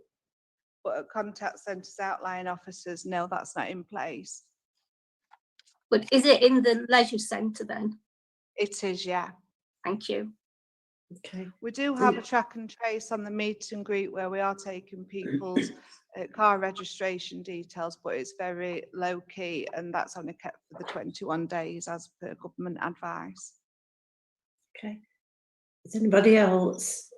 But at contact centres, outlying officers, no, that's not in place. But is it in the leisure centre then? It is, yeah. Thank you. Okay. We do have a track and trace on the meet and greet where we are taking people's car registration details, but it's very low key, and that's only kept for the 21 days as per government advice. Okay. Is anybody else?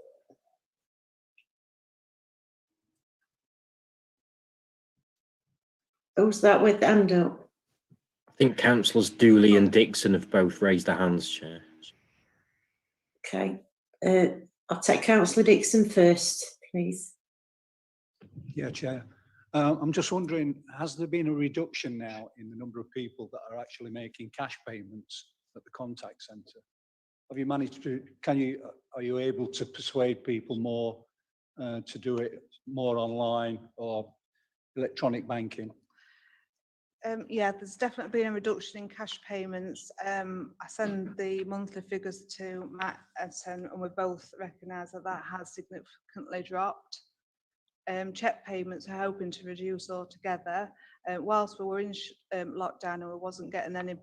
Who's that with the hand up? I think councillors Dooley and Dixon have both raised their hands, Chair. Okay. I'll take Councillor Dixon first, please. Yeah, Chair. I'm just wondering, has there been a reduction now in the number of people that are actually making cash payments at the contact centre? Have you managed to, are you able to persuade people more to do it more online or electronic banking? Yeah, there's definitely been a reduction in cash payments. I send the monthly figures to Matt and we both recognise that that has significantly dropped. Cheque payments are hoping to reduce altogether. Whilst we were in lockdown and we wasn't getting any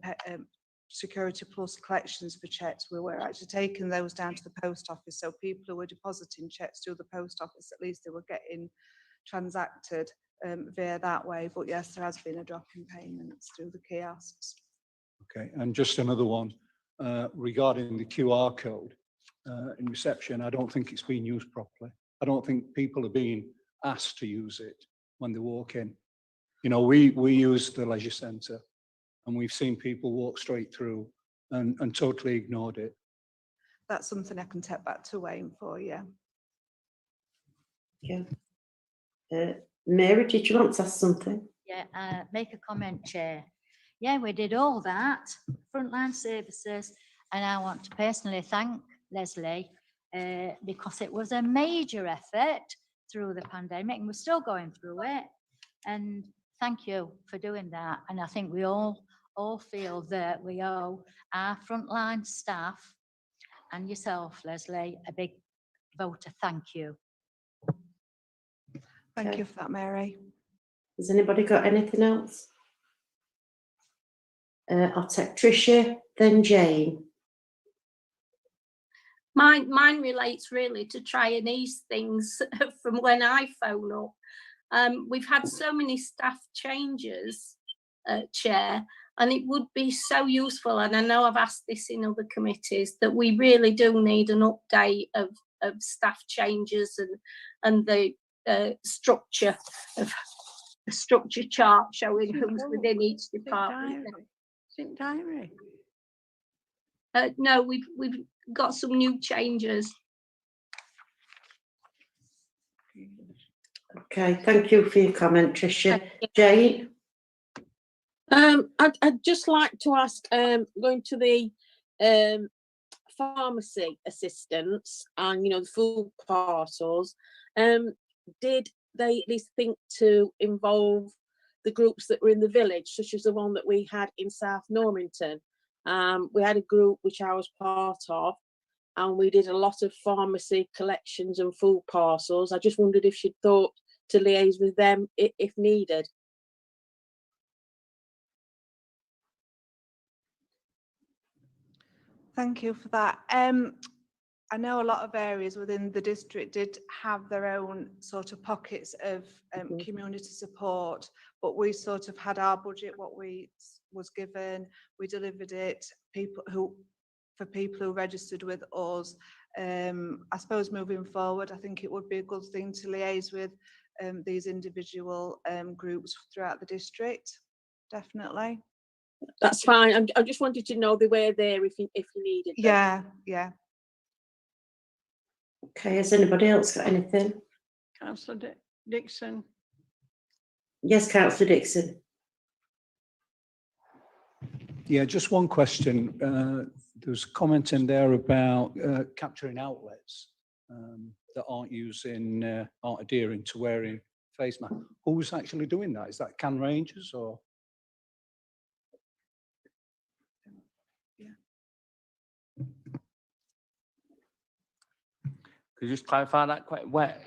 Security Plus collections for cheques, we were actually taking those down to the post office. So people who were depositing cheques to the post office, at least they were getting transacted via that way. But yes, there has been a drop in payments through the kiosks. Okay, and just another one regarding the QR code in reception. I don't think it's being used properly. I don't think people are being asked to use it when they walk in. You know, we use the leisure centre and we've seen people walk straight through and totally ignored it. That's something I can take back to Wayne for, yeah. Yeah. Mary, did you want to ask something? Yeah, make a comment, Chair. Yeah, we did all that, frontline services, and I want to personally thank Leslie because it was a major effort through the pandemic, and we're still going through it. And thank you for doing that. And I think we all feel that we owe our frontline staff and yourself, Leslie, a big vote of thank you. Thank you for that, Mary. Has anybody got anything else? I'll take Tricia, then Jane. Mine relates really to try and ease things from when I phone up. We've had so many staff changes, Chair, and it would be so useful, and I know I've asked this in other committees, that we really do need an update of staff changes and the structure of a structure chart showing who's within each department. Is it diary? No, we've got some new changes. Okay, thank you for your comment, Tricia. Jane? I'd just like to ask, going to the pharmacy assistants and, you know, the food parcels, did they at least think to involve the groups that were in the village, such as the one that we had in South Normanton? We had a group which I was part of, and we did a lot of pharmacy collections and food parcels. I just wondered if she'd thought to liaise with them if needed. Thank you for that. I know a lot of areas within the district did have their own sort of pockets of community support, but we sort of had our budget, what we was given, we delivered it. For people who registered with us, I suppose moving forward, I think it would be a good thing to liaise with these individual groups throughout the district. Definitely. That's fine. I just wanted to know they were there if you needed them. Yeah, yeah. Okay, has anybody else got anything? Councillor Dixon. Yes, Councillor Dixon. Yeah, just one question. There's a comment in there about capturing outlets that aren't adhering to wearing face masks. Who's actually doing that? Is that Can Rangers or? Could you just clarify that quite where?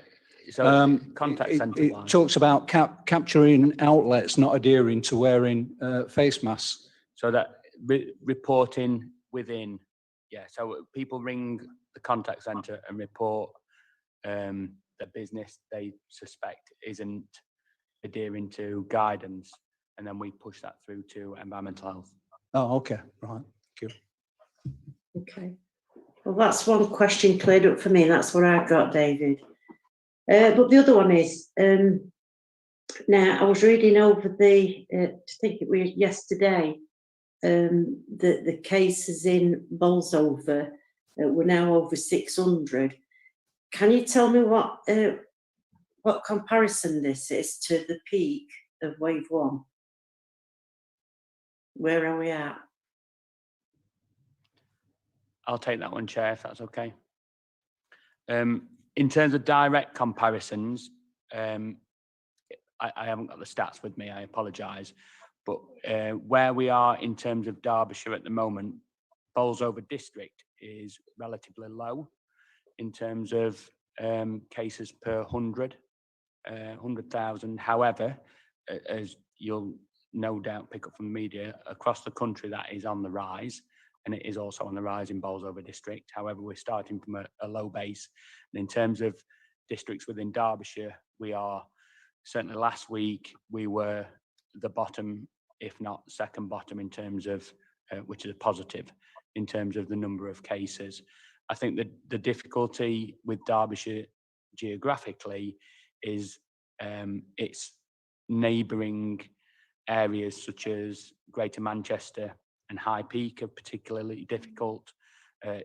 So contact centre. It talks about capturing outlets not adhering to wearing face masks. So that reporting within, yeah. So people ring the contact centre and report the business they suspect isn't adhering to guidance, and then we push that through to environmental health. Oh, okay, right. Thank you. Okay. Well, that's one question cleared up for me. That's what I got, David. But the other one is, now I was reading over I think it was yesterday, the cases in Bolsover were now over 600. Can you tell me what comparison this is to the peak of wave 1? Where are we at? I'll take that one, Chair, if that's okay. In terms of direct comparisons, I haven't got the stats with me, I apologise. But where we are in terms of Derbyshire at the moment, Bolsover district is relatively low in terms of cases per 100,000. However, as you'll no doubt pick up from the media, across the country that is on the rise. And it is also on the rise in Bolsover district. However, we're starting from a low base. And in terms of districts within Derbyshire, we are certainly last week, we were the bottom, if not second bottom, in terms of which is a positive in terms of the number of cases. I think that the difficulty with Derbyshire geographically is its neighbouring areas such as Greater Manchester and High Peak are particularly difficult.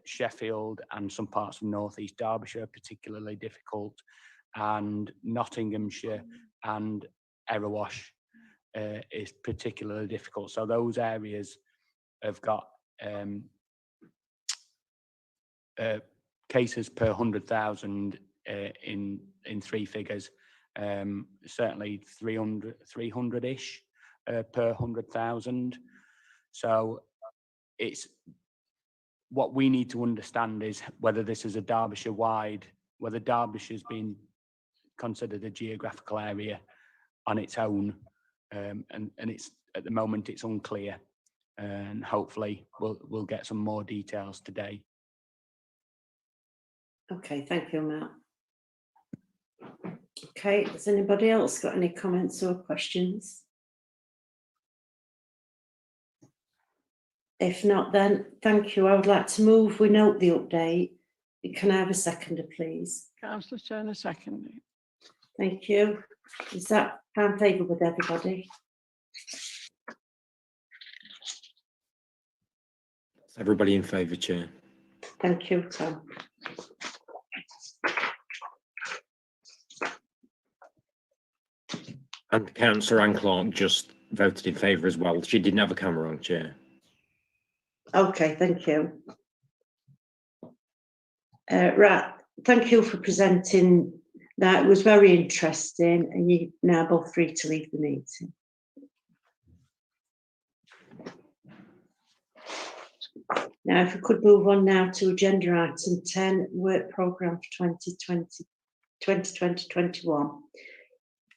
Sheffield and some parts of North East Derbyshire are particularly difficult, and Nottinghamshire and Erewash is particularly difficult. So those areas have got cases per 100,000 in three figures, certainly 300-ish per 100,000. So it's what we need to understand is whether this is a Derbyshire-wide, whether Derbyshire's been considered a geographical area on its own, and it's at the moment it's unclear, and hopefully we'll get some more details today. Okay, thank you, Matt. Okay, has anybody else got any comments or questions? If not, then thank you. I would like to move we note the update. Can I have a seconder, please? Councillor Turner, second. Thank you. Is that in favour with everybody? Everybody in favour, Chair. Thank you, Tom. And Councillor Ann Clark just voted in favour as well. She didn't have a camera on, Chair. Okay, thank you. Right, thank you for presenting that. It was very interesting, and you're now both free to leave the meeting. Now, if we could move on now to agenda item 10, work programme for 2020-21.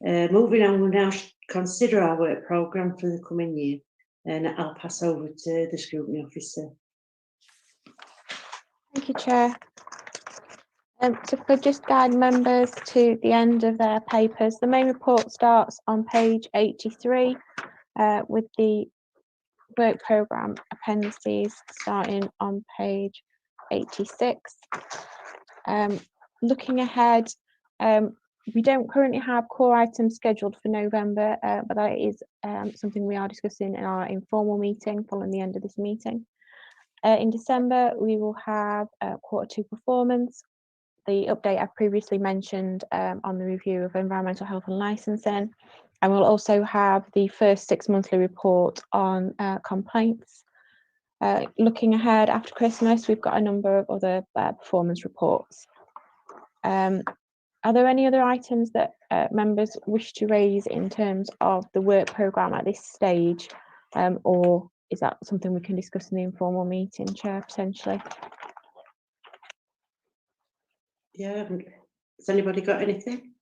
Moving on, we'll now consider our work programme for the coming year, and I'll pass over to the Scrutiny Officer. Thank you, Chair. So if we could just guide members to the end of their papers. The main report starts on page 83 with the work programme appendices starting on page 86. Looking ahead, we don't currently have core items scheduled for November, but that is something we are discussing in our informal meeting following the end of this meeting. In December, we will have Q2 performance, the update I've previously mentioned on the review of environmental health and licensing, and we'll also have the first 6 monthly report on complaints. Looking ahead after Christmas, we've got a number of other performance reports. Are there any other items that members wish to raise in terms of the work programme at this stage, or is that something we can discuss in the informal meeting, Chair, potentially? Yeah, has anybody got anything?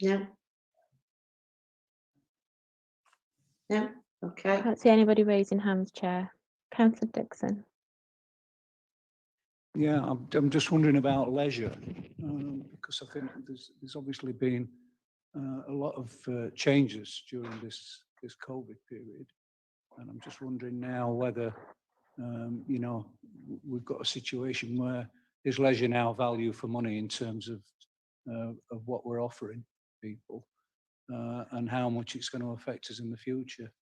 No? No? Okay. I can't see anybody raising hands, Chair. Councillor Dixon. Yeah, I'm just wondering about leisure, because I think there's obviously been a lot of changes during this COVID period, and I'm just wondering now whether you know, we've got a situation where is leisure now value for money in terms of what we're offering people, and how much it's going to affect us in the future.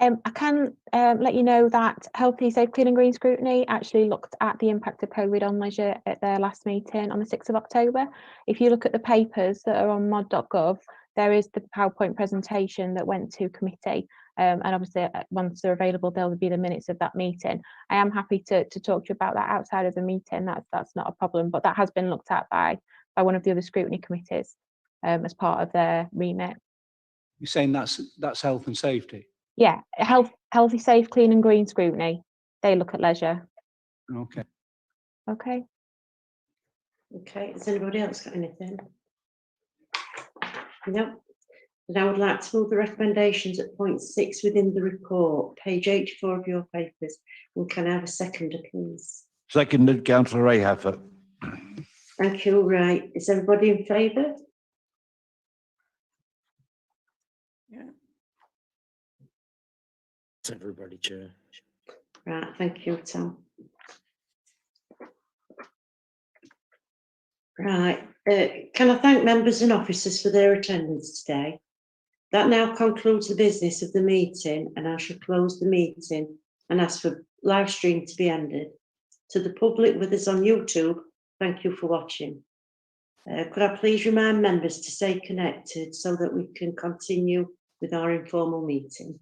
I can let you know that Healthy, Safe, Clean and Green Scrutiny actually looked at the impact of COVID on leisure at their last meeting on the 6th of October. If you look at the papers that are on mod.gov, there is the PowerPoint presentation that went to committee, and obviously once they're available, there'll be the minutes of that meeting. I am happy to talk to you about that outside of the meeting. That's not a problem, but that has been looked at by one of the other scrutiny committees as part of their remit. You're saying that's health and safety? Yeah, Healthy, Safe, Clean and Green Scrutiny. They look at leisure. Okay. Okay. Okay, has anybody else got anything? No. And I would like to move the recommendations at point 6 within the report, page 84 of your papers. And can I have a seconder, please? Seconded, Councillor Rayhaffer. Thank you. Right. Is everybody in favour? Yeah. That's everybody, Chair. Right, thank you, Tom. Right, can I thank members and officers for their attendance today? That now concludes the business of the meeting, and I shall close the meeting and ask for live stream to be ended. To the public with us on YouTube, thank you for watching. Could I please remind members to stay connected so that we can continue with our informal meeting?